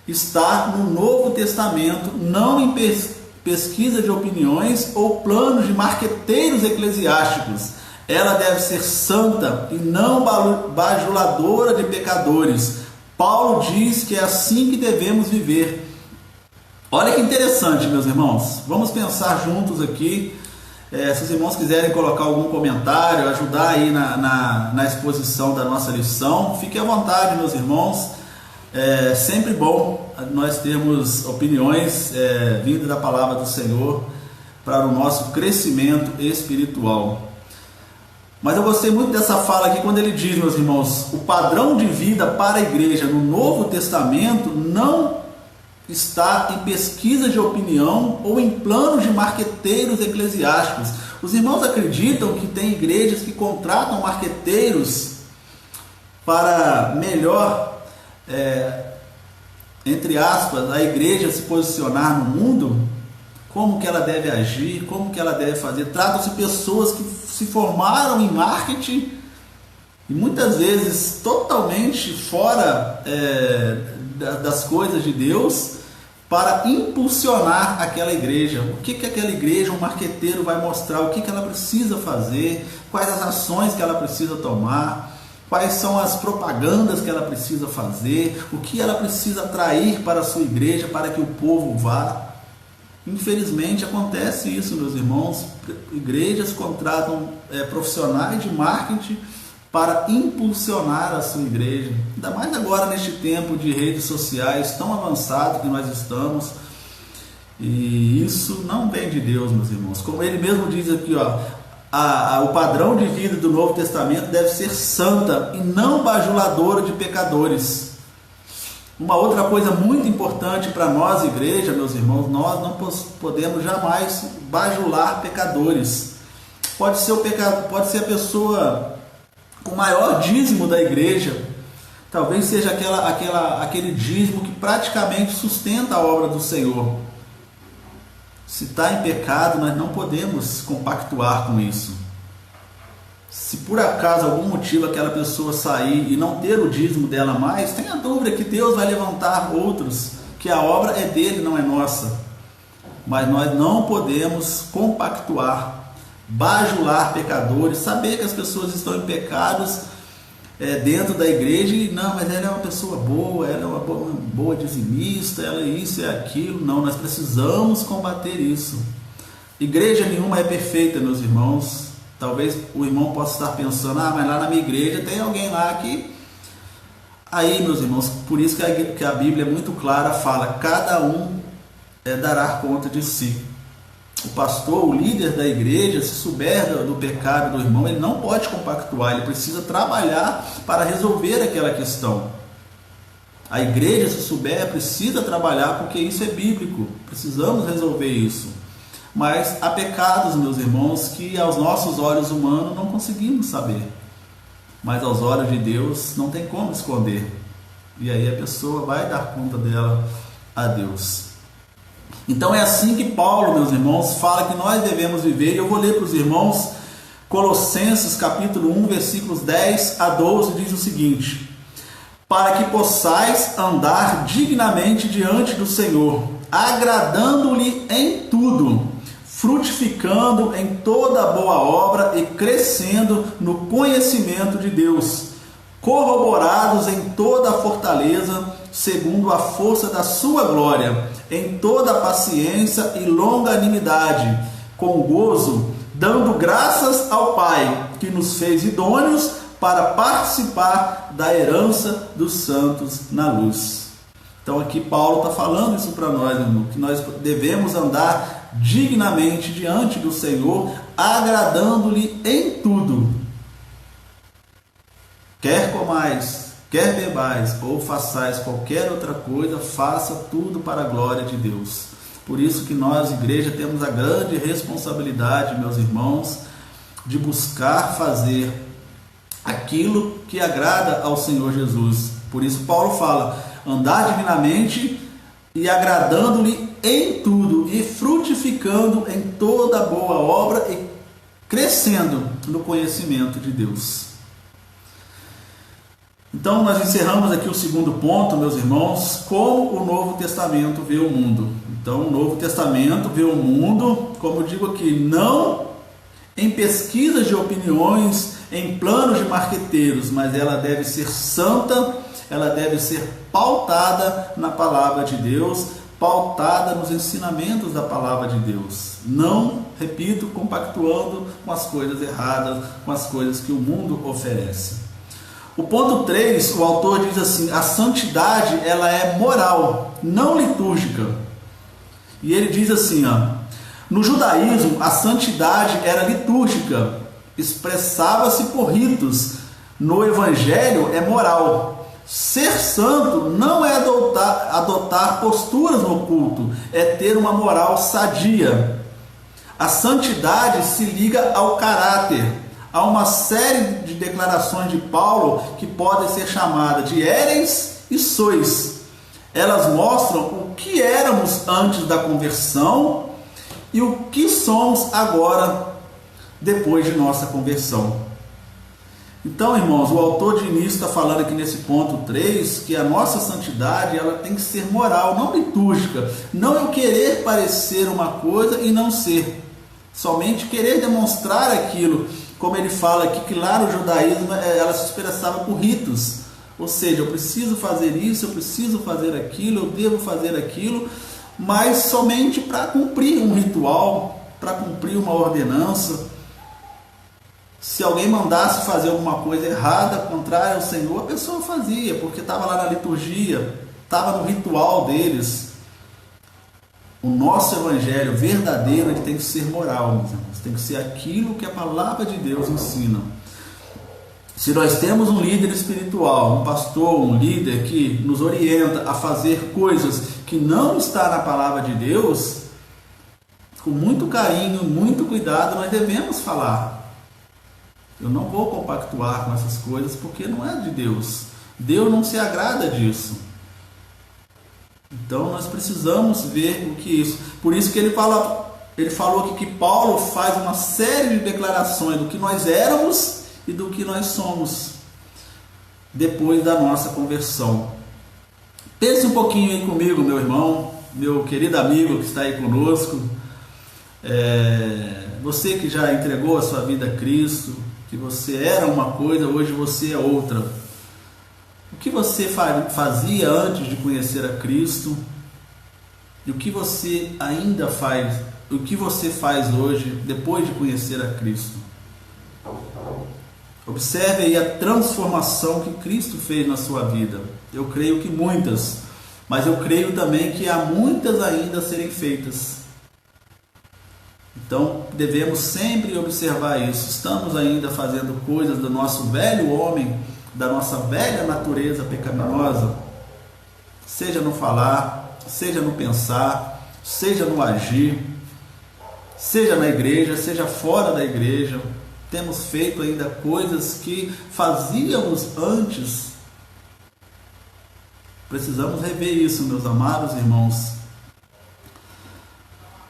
está no Novo Testamento, não em pesquisa de opiniões ou planos de marqueteiros eclesiásticos. Ela deve ser santa e não bajuladora de pecadores. Paulo diz que é assim que devemos viver. Olha que interessante, meus irmãos. Vamos pensar juntos aqui. Se os irmãos quiserem colocar algum comentário, ajudar aí na exposição da nossa lição, fique à vontade, meus irmãos. É sempre bom nós termos opiniões vindas da palavra do Senhor para o nosso crescimento espiritual. Mas eu gostei muito dessa fala aqui quando ele diz, meus irmãos, o padrão de vida para a igreja no Novo Testamento não está em pesquisa de opinião ou em planos de marqueteiros eclesiásticos. Os irmãos acreditam que tem igrejas que contratam marqueteiros para melhor, entre aspas, a igreja se posicionar no mundo? Como que ela deve agir, como que ela deve fazer? Tratam-se pessoas que se formaram em marketing e muitas vezes totalmente fora das coisas de Deus, para impulsionar aquela igreja. O que aquela igreja, um marqueteiro vai mostrar, o que ela precisa fazer, quais as ações que ela precisa tomar, quais são as propagandas que ela precisa fazer, o que ela precisa atrair para a sua igreja, para que o povo vá. Infelizmente acontece isso, meus irmãos. Igrejas contratam profissionais de marketing para impulsionar a sua igreja. Ainda mais agora neste tempo de redes sociais tão avançado que nós estamos. E isso não vem de Deus, meus irmãos. Como ele mesmo diz aqui, o padrão de vida do Novo Testamento deve ser santa e não bajuladora de pecadores. Uma outra coisa muito importante para nós, igreja, meus irmãos, nós não podemos jamais bajular pecadores. Pode ser a pessoa com maior dízimo da igreja, talvez seja aquele dízimo que praticamente sustenta a obra do Senhor. Se está em pecado, nós não podemos compactuar com isso. Se por acaso, algum motivo, aquela pessoa sair e não ter o dízimo dela mais, tenha dúvida que Deus vai levantar outros, que a obra é dele, não é nossa. Mas nós não podemos compactuar, bajular pecadores, saber que as pessoas estão em pecados dentro da igreja e não, mas ela é uma pessoa boa, ela é uma boa dizimista, ela é isso, é aquilo. Não, nós precisamos combater isso. Igreja nenhuma é perfeita, meus irmãos. Talvez o irmão possa estar pensando, mas lá na minha igreja tem alguém lá que... Aí, meus irmãos, por isso que a Bíblia é muito clara, fala, cada um dará conta de si. O pastor, o líder da igreja, se souber do pecado do irmão, ele não pode compactuar, ele precisa trabalhar para resolver aquela questão. A igreja, se souber, precisa trabalhar, porque isso é bíblico, precisamos resolver isso. Mas há pecados, meus irmãos, que aos nossos olhos humanos não conseguimos saber. Mas aos olhos de Deus não tem como esconder. E aí a pessoa vai dar conta dela a Deus. Então é assim que Paulo, meus irmãos, fala que nós devemos viver. E eu vou ler para os irmãos Colossenses capítulo 1, versículos 10 a 12, diz o seguinte: para que possais andar dignamente diante do Senhor, agradando-lhe em tudo, frutificando em toda boa obra e crescendo no conhecimento de Deus, corroborados em toda a fortaleza, segundo a força da sua glória, em toda paciência e longanimidade, com gozo, dando graças ao Pai, que nos fez idôneos para participar da herança dos santos na luz. Então aqui Paulo está falando isso para nós, irmão, que nós devemos andar dignamente diante do Senhor, agradando-lhe em tudo. Quer comais, quer bebais ou façais qualquer outra coisa, faça tudo para a glória de Deus. Por isso que nós, igreja, temos a grande responsabilidade, meus irmãos, de buscar fazer aquilo que agrada ao Senhor Jesus. Por isso Paulo fala, andar dignamente e agradando-lhe em tudo e frutificando em toda boa obra e crescendo no conhecimento de Deus. Então nós encerramos aqui o segundo ponto, meus irmãos, como o Novo Testamento vê o mundo. Então o Novo Testamento vê o mundo, como eu digo aqui, não em pesquisas de opiniões, em planos de marqueteiros, mas ela deve ser santa, ela deve ser pautada na palavra de Deus, pautada nos ensinamentos da palavra de Deus. Não, repito, compactuando com as coisas erradas, com as coisas que o mundo oferece. O ponto 3, o autor diz assim, a santidade ela é moral, não litúrgica. E ele diz assim, no judaísmo a santidade era litúrgica, expressava-se por ritos. No evangelho é moral. Ser santo não é adotar posturas no culto, é ter uma moral sadia. A santidade se liga ao caráter. Há uma série de declarações de Paulo que podem ser chamadas de éreis e sois. Elas mostram o que éramos antes da conversão e o que somos agora, depois de nossa conversão. Então, irmãos, o autor de início está falando aqui nesse ponto 3, que a nossa santidade ela tem que ser moral, não litúrgica. Não eu querer parecer uma coisa e não ser. Somente querer demonstrar aquilo. Como ele fala aqui, que lá no judaísmo ela se expressava por ritos. Ou seja, eu preciso fazer isso, eu preciso fazer aquilo, eu devo fazer aquilo, mas somente para cumprir um ritual, para cumprir uma ordenança. Se alguém mandasse fazer alguma coisa errada, contrária ao Senhor, a pessoa fazia, porque estava lá na liturgia, estava no ritual deles. O nosso evangelho verdadeiro ele tem que ser moral, meus irmãos. Tem que ser aquilo que a palavra de Deus ensina. Se nós temos um líder espiritual, um pastor, um líder que nos orienta a fazer coisas que não está na palavra de Deus, com muito carinho, muito cuidado, nós devemos falar. Eu não vou compactuar com essas coisas porque não é de Deus. Deus não se agrada disso. Então nós precisamos ver o que é isso. Por isso que ele falou aqui que Paulo faz uma série de declarações do que nós éramos e do que nós somos depois da nossa conversão. Pense um pouquinho aí comigo, meu irmão, meu querido amigo que está aí conosco. Você que já entregou a sua vida a Cristo, que você era uma coisa, hoje você é outra. O que você fazia antes de conhecer a Cristo e o que você ainda faz, o que você faz hoje depois de conhecer a Cristo? Observe aí a transformação que Cristo fez na sua vida. Eu creio que muitas, mas eu creio também que há muitas ainda a serem feitas. Então devemos sempre observar isso. Estamos ainda fazendo coisas do nosso velho homem, da nossa velha natureza pecaminosa, seja no falar, seja no pensar, seja no agir, seja na igreja, seja fora da igreja. Temos feito ainda coisas que fazíamos antes. Precisamos rever isso, meus amados irmãos.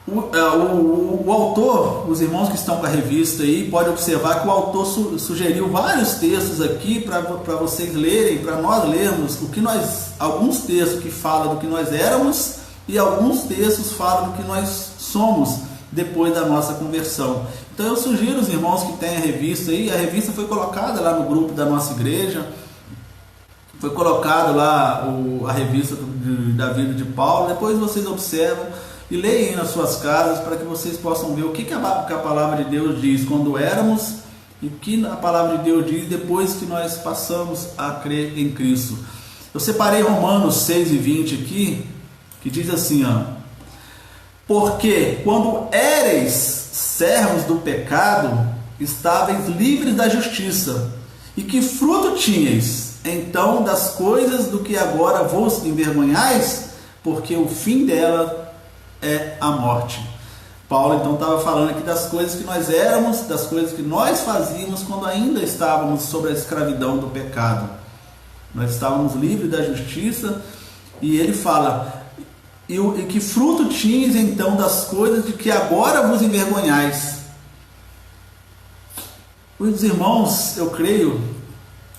O autor, os irmãos que estão com a revista aí, pode observar que o autor sugeriu vários textos aqui para vocês lerem, para nós lermos alguns textos que falam do que nós éramos e alguns textos falam do que nós somos depois da nossa conversão. Então eu sugiro os irmãos que têm a revista aí, a revista foi colocada lá no grupo da nossa igreja. Foi colocado lá a revista da vida de Paulo. Depois vocês observam e leem aí nas suas casas para que vocês possam ver o que a palavra de Deus diz quando éramos e o que a palavra de Deus diz depois que nós passamos a crer em Cristo. Eu separei Romanos 6:20 aqui, que diz assim, porque quando éreis servos do pecado, estáveis livres da justiça, e que fruto tinhais, então, das coisas do que agora vos envergonhais, porque o fim dela é a morte. Paulo então estava falando aqui das coisas que nós éramos, das coisas que nós fazíamos quando ainda estávamos sob a escravidão do pecado. Nós estávamos livres da justiça, e ele fala, e que fruto tinhas então das coisas de que agora vos envergonhais. Os irmãos, eu creio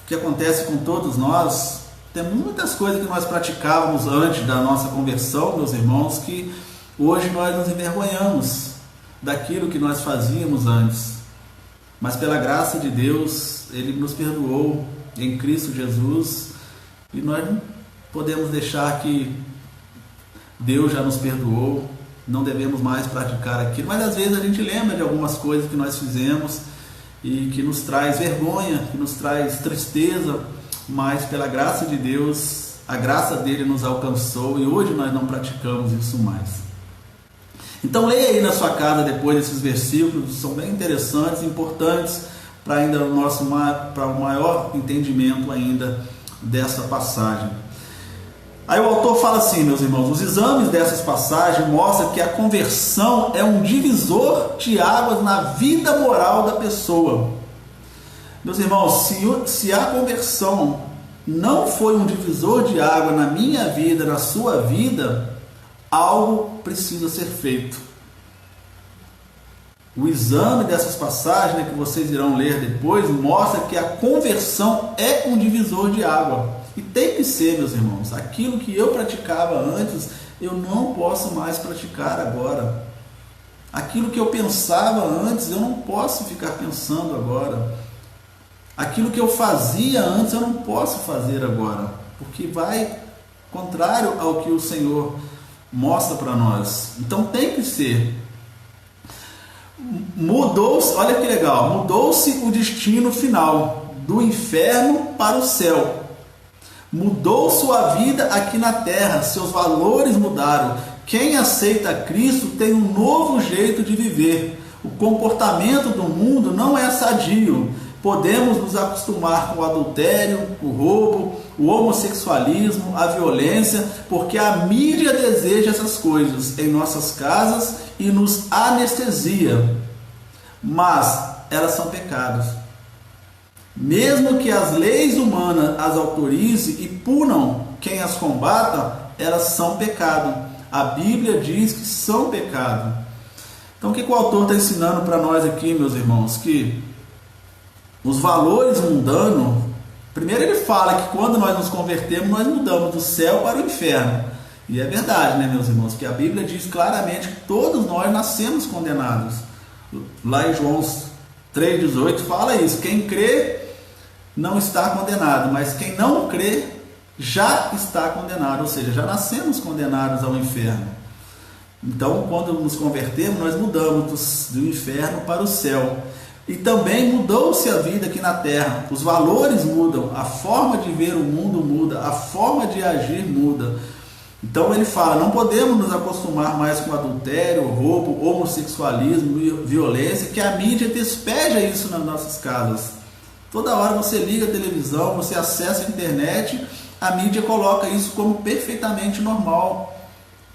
que acontece com todos nós, tem muitas coisas que nós praticávamos antes da nossa conversão, meus irmãos, que hoje nós nos envergonhamos daquilo que nós fazíamos antes. Mas pela graça de Deus, Ele nos perdoou em Cristo Jesus, e nós não podemos deixar que Deus já nos perdoou, não devemos mais praticar aquilo, mas às vezes a gente lembra de algumas coisas que nós fizemos e que nos traz vergonha, que nos traz tristeza, mas pela graça de Deus, a graça dele nos alcançou e hoje nós não praticamos isso mais. Então leia aí na sua casa depois esses versículos, são bem interessantes, importantes para ainda para o maior entendimento ainda dessa passagem. Aí o autor fala assim, meus irmãos, os exames dessas passagens mostram que a conversão é um divisor de águas na vida moral da pessoa. Meus irmãos, se a conversão não foi um divisor de água na minha vida, na sua vida, algo precisa ser feito. O exame dessas passagens, que vocês irão ler depois, mostra que a conversão é um divisor de água. E tem que ser, meus irmãos, aquilo que eu praticava antes, eu não posso mais praticar agora. Aquilo que eu pensava antes, eu não posso ficar pensando agora. Aquilo que eu fazia antes, eu não posso fazer agora, porque vai contrário ao que o Senhor mostra para nós. Então tem que ser. Mudou-se, olha que legal, mudou-se o destino final, do inferno para o céu. Mudou sua vida aqui na terra, seus valores mudaram. Quem aceita Cristo tem um novo jeito de viver. O comportamento do mundo não é sadio. Podemos nos acostumar com o adultério, o roubo, o homossexualismo, a violência, porque a mídia deseja essas coisas em nossas casas e nos anestesia. Mas elas são pecados. Mesmo que as leis humanas as autorizem e punam quem as combata, elas são pecado. A Bíblia diz que são pecado. Então o que o autor está ensinando para nós aqui, meus irmãos? Que os valores mundanos, primeiro ele fala que quando nós nos convertemos, nós mudamos do céu para o inferno. E é verdade, né, meus irmãos? Que a Bíblia diz claramente que todos nós nascemos condenados. Lá em João 3,18 fala isso. Quem crê não está condenado, mas quem não crê já está condenado, ou seja, já nascemos condenados ao inferno. Então, quando nos convertemos, nós mudamos do inferno para o céu. E também mudou-se a vida aqui na terra. Os valores mudam, a forma de ver o mundo muda, a forma de agir muda. Então ele fala, não podemos nos acostumar mais com adultério, roubo, homossexualismo, violência, que a mídia despeja isso nas nossas casas. Toda hora você liga a televisão, você acessa a internet, a mídia coloca isso como perfeitamente normal.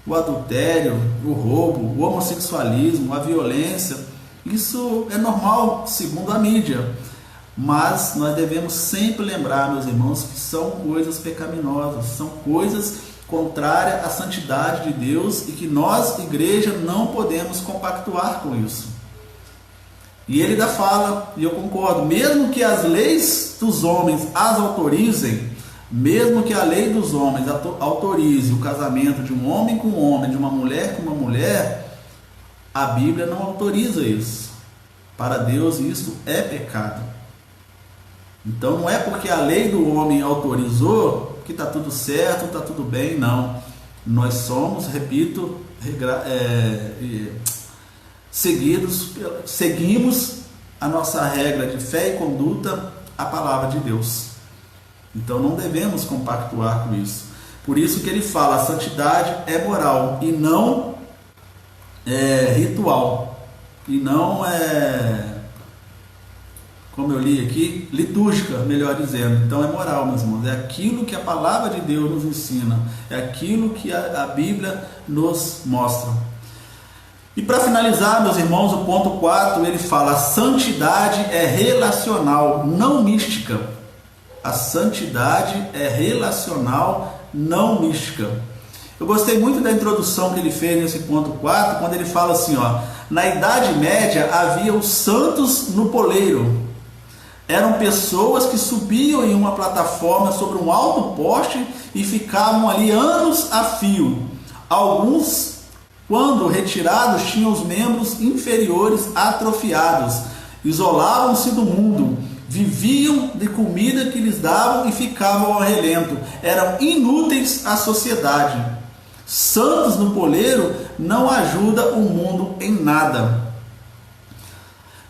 O adultério, o roubo, o homossexualismo, a violência, isso é normal segundo a mídia. Mas nós devemos sempre lembrar, meus irmãos, que são coisas pecaminosas, são coisas contrárias à santidade de Deus e que nós, igreja, não podemos compactuar com isso. E ele ainda fala, e eu concordo, mesmo que as leis dos homens as autorizem, mesmo que a lei dos homens autorize o casamento de um homem com um homem, de uma mulher com uma mulher, a Bíblia não autoriza isso. Para Deus isso é pecado. Então não é porque a lei do homem autorizou que está tudo certo, está tudo bem, não. Nós somos, repito, seguimos a nossa regra de fé e conduta, a palavra de Deus. Então não devemos compactuar com isso. Por isso que ele fala, a santidade é moral e não ritual. E não como eu li aqui, litúrgica, melhor dizendo. Então é moral, meus irmãos. É aquilo que a palavra de Deus nos ensina. É aquilo que a Bíblia nos mostra. E para finalizar, meus irmãos, o ponto 4, ele fala, a santidade é relacional, não mística. A santidade é relacional, não mística. Eu gostei muito da introdução que ele fez nesse ponto 4, quando ele fala assim, na Idade Média havia os santos no poleiro. Eram pessoas que subiam em uma plataforma sobre um alto poste e ficavam ali anos a fio. Alguns, quando retirados, tinham os membros inferiores atrofiados, isolavam-se do mundo, viviam de comida que lhes davam e ficavam ao relento. Eram inúteis à sociedade. Santos no poleiro não ajuda o mundo em nada.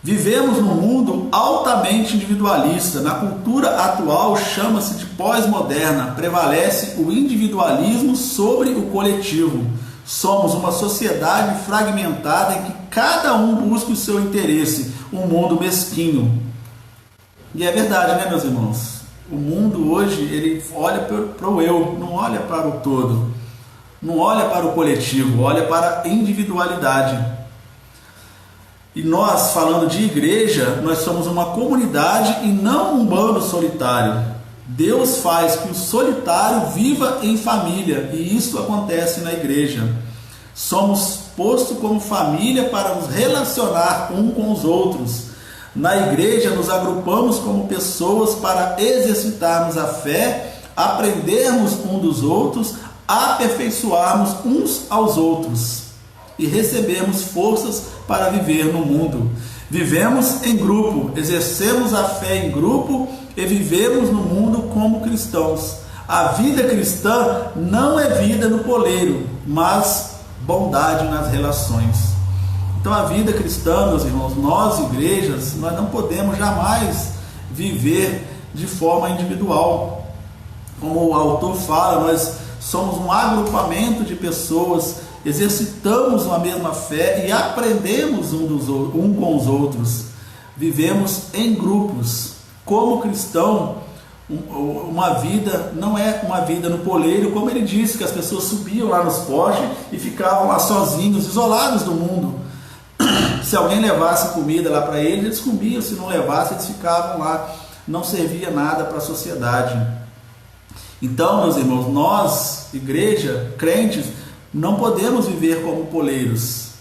Vivemos num mundo altamente individualista. Na cultura atual chama-se de pós-moderna. Prevalece o individualismo sobre o coletivo. Somos uma sociedade fragmentada em que cada um busca o seu interesse. Um mundo mesquinho. E é verdade, né, meus irmãos? O mundo hoje, ele olha para o eu, não olha para o todo. Não olha para o coletivo, olha para a individualidade. E nós, falando de igreja, nós somos uma comunidade e não um bando solitário. Deus faz que o solitário viva em família, e isso acontece na igreja. Somos postos como família para nos relacionar uns com os outros. Na igreja nos agrupamos como pessoas para exercitarmos a fé, aprendermos uns dos outros, aperfeiçoarmos uns aos outros e recebemos forças para viver no mundo. Vivemos em grupo, exercemos a fé em grupo e vivemos no mundo como cristãos. A vida cristã não é vida no poleiro, mas bondade nas relações. Então a vida cristã, meus irmãos, nós igrejas, nós não podemos jamais viver de forma individual. Como o autor fala, nós somos um agrupamento de pessoas, exercitamos a mesma fé e aprendemos um com os outros. Vivemos em grupos. Como cristão, uma vida não é uma vida no poleiro, como ele disse, que as pessoas subiam lá nos postes e ficavam lá sozinhos, isolados do mundo. Se alguém levasse comida lá para eles, eles comiam. Se não levasse, eles ficavam lá. Não servia nada para a sociedade. Então, meus irmãos, nós, igreja, crentes, não podemos viver como poleiros.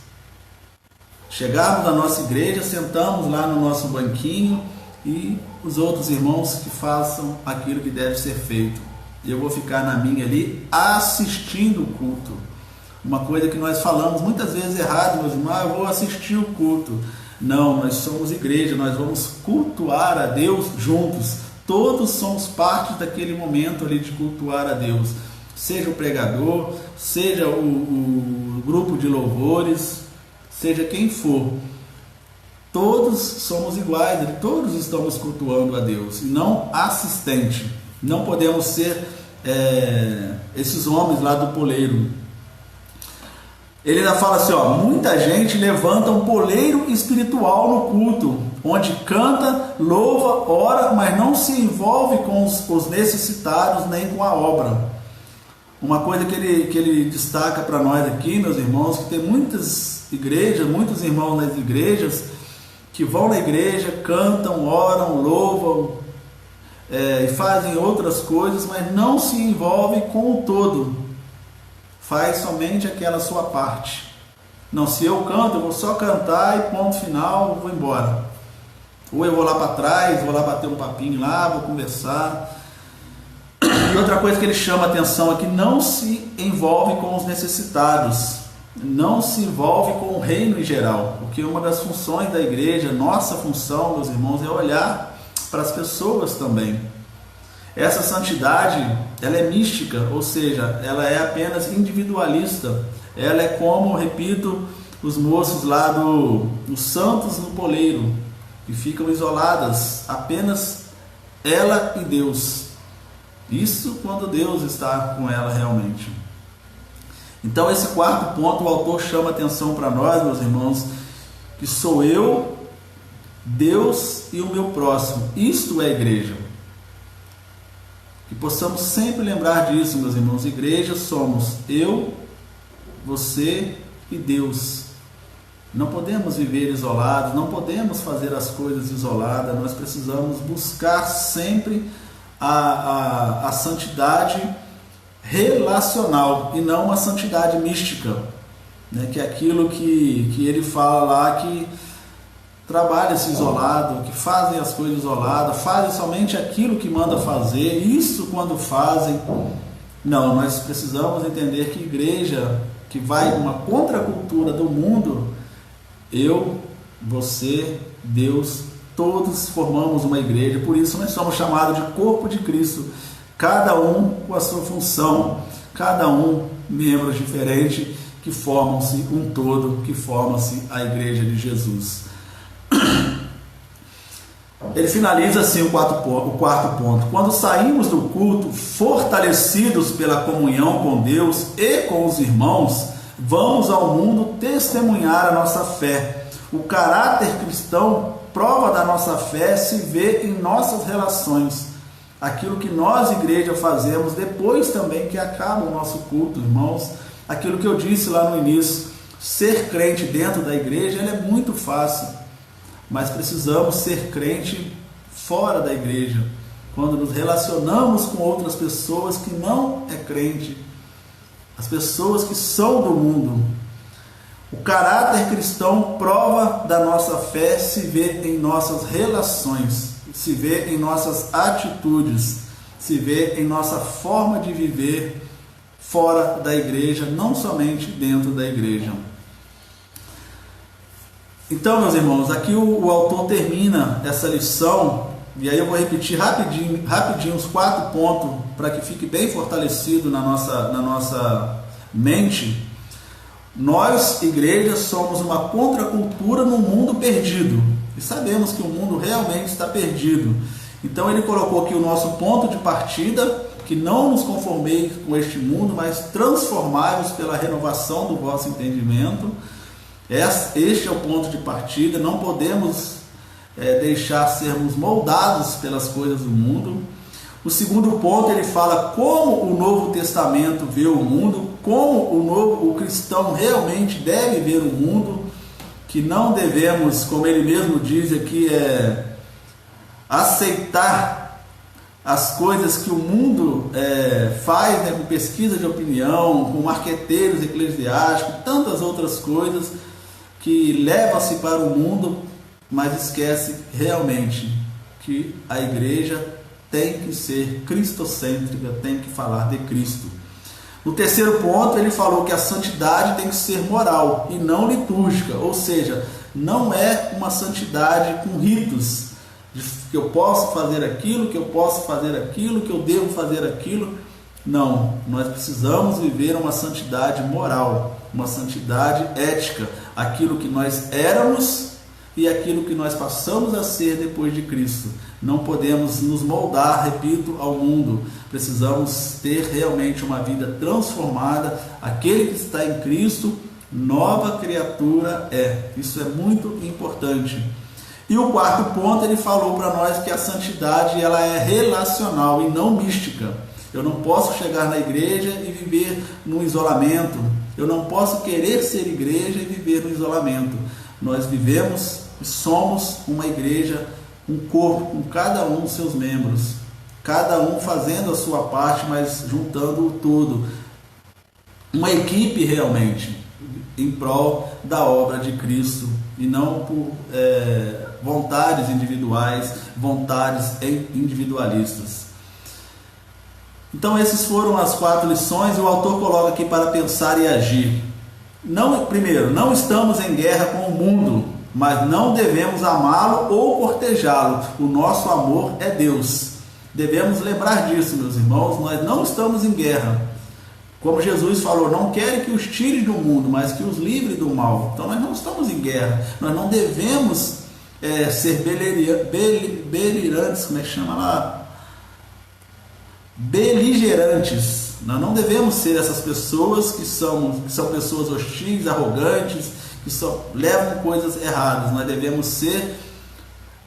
Chegarmos na nossa igreja, sentamos lá no nosso banquinho e os outros irmãos que façam aquilo que deve ser feito. E eu vou ficar na minha ali assistindo o culto. Uma coisa que nós falamos muitas vezes errado, meus irmãos, eu vou assistir o culto. Não, nós somos igreja, nós vamos cultuar a Deus juntos. Todos somos parte daquele momento ali de cultuar a Deus. Seja o pregador, seja o grupo de louvores, seja quem for. Todos somos iguais, todos estamos cultuando a Deus, e não assistente. Não podemos ser esses homens lá do poleiro. Ele ainda fala assim, muita gente levanta um poleiro espiritual no culto, onde canta, louva, ora, mas não se envolve com os necessitados nem com a obra. Uma coisa que ele destaca para nós aqui, meus irmãos, que tem muitas igrejas, muitos irmãos nas igrejas, que vão na igreja, cantam, oram, louvam, e fazem outras coisas, mas não se envolvem com o todo. Faz somente aquela sua parte. Não, se eu canto, eu vou só cantar e ponto final, vou embora. Ou eu vou lá para trás, vou lá bater um papinho lá, vou conversar. E outra coisa que ele chama a atenção é que não se envolve com os necessitados. Não se envolve com o reino em geral. Porque uma das funções da igreja, nossa função, meus irmãos, é olhar para as pessoas também. Essa santidade, ela é mística, ou seja, ela é apenas individualista. Ela é como, repito, os moços lá dos santos no poleiro, que ficam isoladas, apenas ela e Deus. Isso quando Deus está com ela realmente. Então esse quarto ponto, o autor chama atenção para nós, meus irmãos, que sou eu, Deus e o meu próximo. Isto é igreja. Que possamos sempre lembrar disso, meus irmãos. Igreja somos eu, você e Deus. Não podemos viver isolados, não podemos fazer as coisas isoladas. Nós precisamos buscar sempre a santidade relacional e não uma santidade mística, né? Que é aquilo que ele fala lá, que trabalha-se isolado, que fazem as coisas isoladas, fazem somente aquilo que manda fazer, isso quando fazem. Não, nós precisamos entender que igreja que vai uma contracultura do mundo, eu, você, Deus, todos formamos uma igreja, por isso nós somos chamados de corpo de Cristo, cada um com a sua função, cada um membros diferentes que formam-se um todo, que formam-se a igreja de Jesus. Ele finaliza assim o quarto ponto. Quando saímos do culto, fortalecidos pela comunhão com Deus e com os irmãos, vamos ao mundo testemunhar a nossa fé. O caráter cristão, prova da nossa fé, se vê em nossas relações. Aquilo que nós, igreja, fazemos depois também que acaba o nosso culto, irmãos. Aquilo que eu disse lá no início, ser crente dentro da igreja, ele é muito fácil. Mas precisamos ser crente fora da igreja, quando nos relacionamos com outras pessoas que não é crente, as pessoas que são do mundo. O caráter cristão, prova da nossa fé, se vê em nossas relações, se vê em nossas atitudes, se vê em nossa forma de viver fora da igreja, não somente dentro da igreja. Então, meus irmãos, aqui o autor termina essa lição, e aí eu vou repetir rapidinho os 4 pontos, para que fique bem fortalecido na nossa mente. Nós, igreja, somos uma contracultura no mundo perdido, e sabemos que o mundo realmente está perdido. Então ele colocou aqui o nosso ponto de partida, que não nos conformeis com este mundo, mas transformai-vos pela renovação do vosso entendimento. Este é o ponto de partida. Não podemos deixar sermos moldados pelas coisas do mundo. O segundo ponto, ele fala como o Novo Testamento vê o mundo, como o cristão realmente deve ver o mundo, que não devemos, como ele mesmo diz aqui, aceitar as coisas que o mundo faz, né, com pesquisa de opinião, com marqueteiros eclesiásticos, tantas outras coisas que levam-se para o mundo, mas esquece realmente que a igreja tem que ser cristocêntrica, tem que falar de Cristo. No terceiro ponto, ele falou que a santidade tem que ser moral e não litúrgica, ou seja, não é uma santidade com ritos, que eu posso fazer aquilo, que eu posso fazer aquilo, que eu devo fazer aquilo. Não, nós precisamos viver uma santidade moral, uma santidade ética, aquilo que nós éramos e aquilo que nós passamos a ser depois de Cristo. Não podemos nos moldar, repito, ao mundo. Precisamos ter realmente uma vida transformada. Aquele que está em Cristo, nova criatura é. Isso é muito importante. E o quarto ponto, ele falou para nós que a santidade ela é relacional e não mística. Eu não posso chegar na igreja e viver no isolamento. Eu não posso querer ser igreja e viver no isolamento. Nós vivemos e somos uma igreja, um corpo com cada um dos seus membros. Cada um fazendo a sua parte, mas juntando o todo. Uma equipe realmente em prol da obra de Cristo e não por vontades individuais, vontades individualistas. Então essas foram as 4 lições e o autor coloca aqui para pensar e agir. Primeiro, não estamos em guerra com o mundo, mas não devemos amá-lo ou cortejá-lo. O nosso amor é Deus. Devemos lembrar disso, meus irmãos. Nós não estamos em guerra. Como Jesus falou, não quero que os tire do mundo, mas que os livre do mal. Então nós não estamos em guerra. Nós não devemos ser beligerantes, como é que chama lá? Beligerantes. Nós não devemos ser essas pessoas que são pessoas hostis, arrogantes, que só levam coisas erradas. Nós devemos ser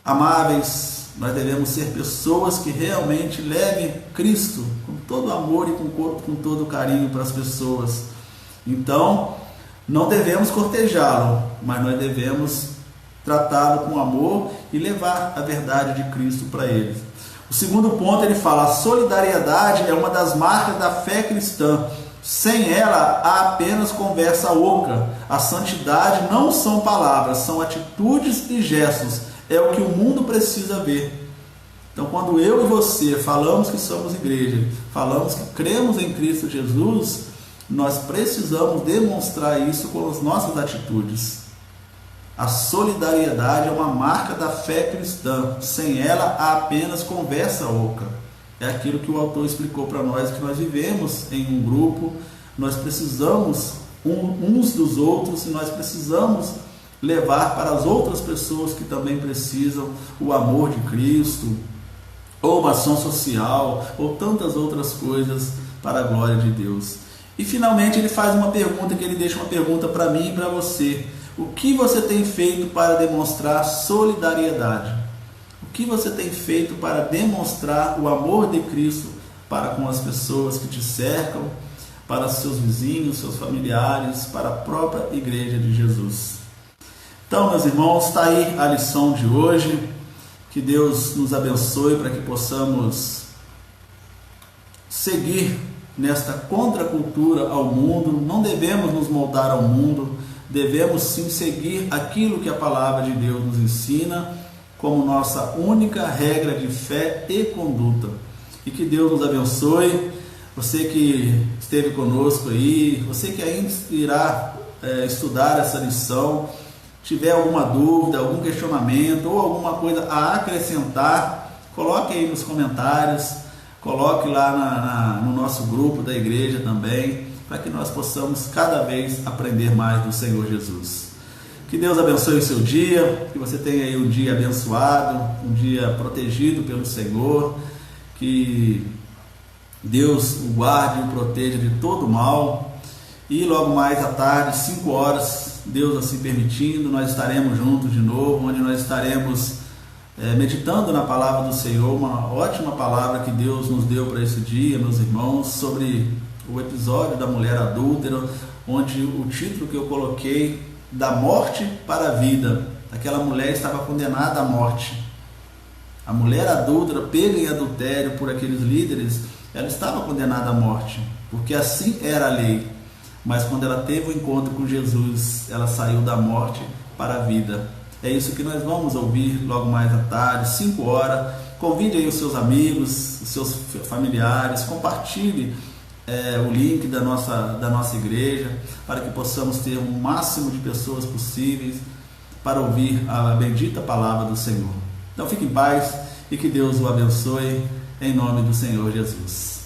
amáveis, nós devemos ser pessoas que realmente levem Cristo com todo amor e com todo carinho para as pessoas. Então, não devemos cortejá-lo, mas nós devemos tratá-lo com amor e levar a verdade de Cristo para eles. O segundo ponto, ele fala: a solidariedade é uma das marcas da fé cristã. Sem ela, há apenas conversa oca. A santidade não são palavras, são atitudes e gestos. É o que o mundo precisa ver. Então, quando eu e você falamos que somos igreja, falamos que cremos em Cristo Jesus, nós precisamos demonstrar isso com as nossas atitudes. A solidariedade é uma marca da fé cristã. Sem ela, há apenas conversa oca. É aquilo que o autor explicou para nós, que nós vivemos em um grupo, nós precisamos uns dos outros e nós precisamos levar para as outras pessoas que também precisam o amor de Cristo, ou uma ação social, ou tantas outras coisas para a glória de Deus. E finalmente ele faz uma pergunta, que ele deixa uma pergunta para mim e para você: o que você tem feito para demonstrar solidariedade? O que você tem feito para demonstrar o amor de Cristo para com as pessoas que te cercam, para seus vizinhos, seus familiares, para a própria igreja de Jesus? Então, meus irmãos, está aí a lição de hoje. Que Deus nos abençoe para que possamos seguir nesta contracultura ao mundo. Não devemos nos moldar ao mundo, devemos sim seguir aquilo que a palavra de Deus nos ensina como nossa única regra de fé e conduta. E que Deus nos abençoe. Você que esteve conosco aí, você que ainda irá estudar essa lição, tiver alguma dúvida, algum questionamento ou alguma coisa a acrescentar, coloque aí nos comentários, coloque lá no nosso grupo da igreja também, para que nós possamos cada vez aprender mais do Senhor Jesus. Que Deus abençoe o seu dia, que você tenha aí um dia abençoado, um dia protegido pelo Senhor, que Deus o guarde e o proteja de todo mal. E logo mais à tarde, 5 horas, Deus assim permitindo, nós estaremos juntos de novo, onde nós estaremos meditando na palavra do Senhor, uma ótima palavra que Deus nos deu para esse dia, meus irmãos, sobre o episódio da mulher adúltera, onde o título que eu coloquei: da morte para a vida. Aquela mulher estava condenada à morte. A mulher adúltera, pega em adultério por aqueles líderes, ela estava condenada à morte, porque assim era a lei. Mas quando ela teve o encontro com Jesus, ela saiu da morte para a vida. É isso que nós vamos ouvir logo mais à tarde, 5 horas. Convide aí os seus amigos, os seus familiares, compartilhe o link da nossa igreja, para que possamos ter o máximo de pessoas possíveis para ouvir a bendita palavra do Senhor. Então fique em paz e que Deus o abençoe, em nome do Senhor Jesus.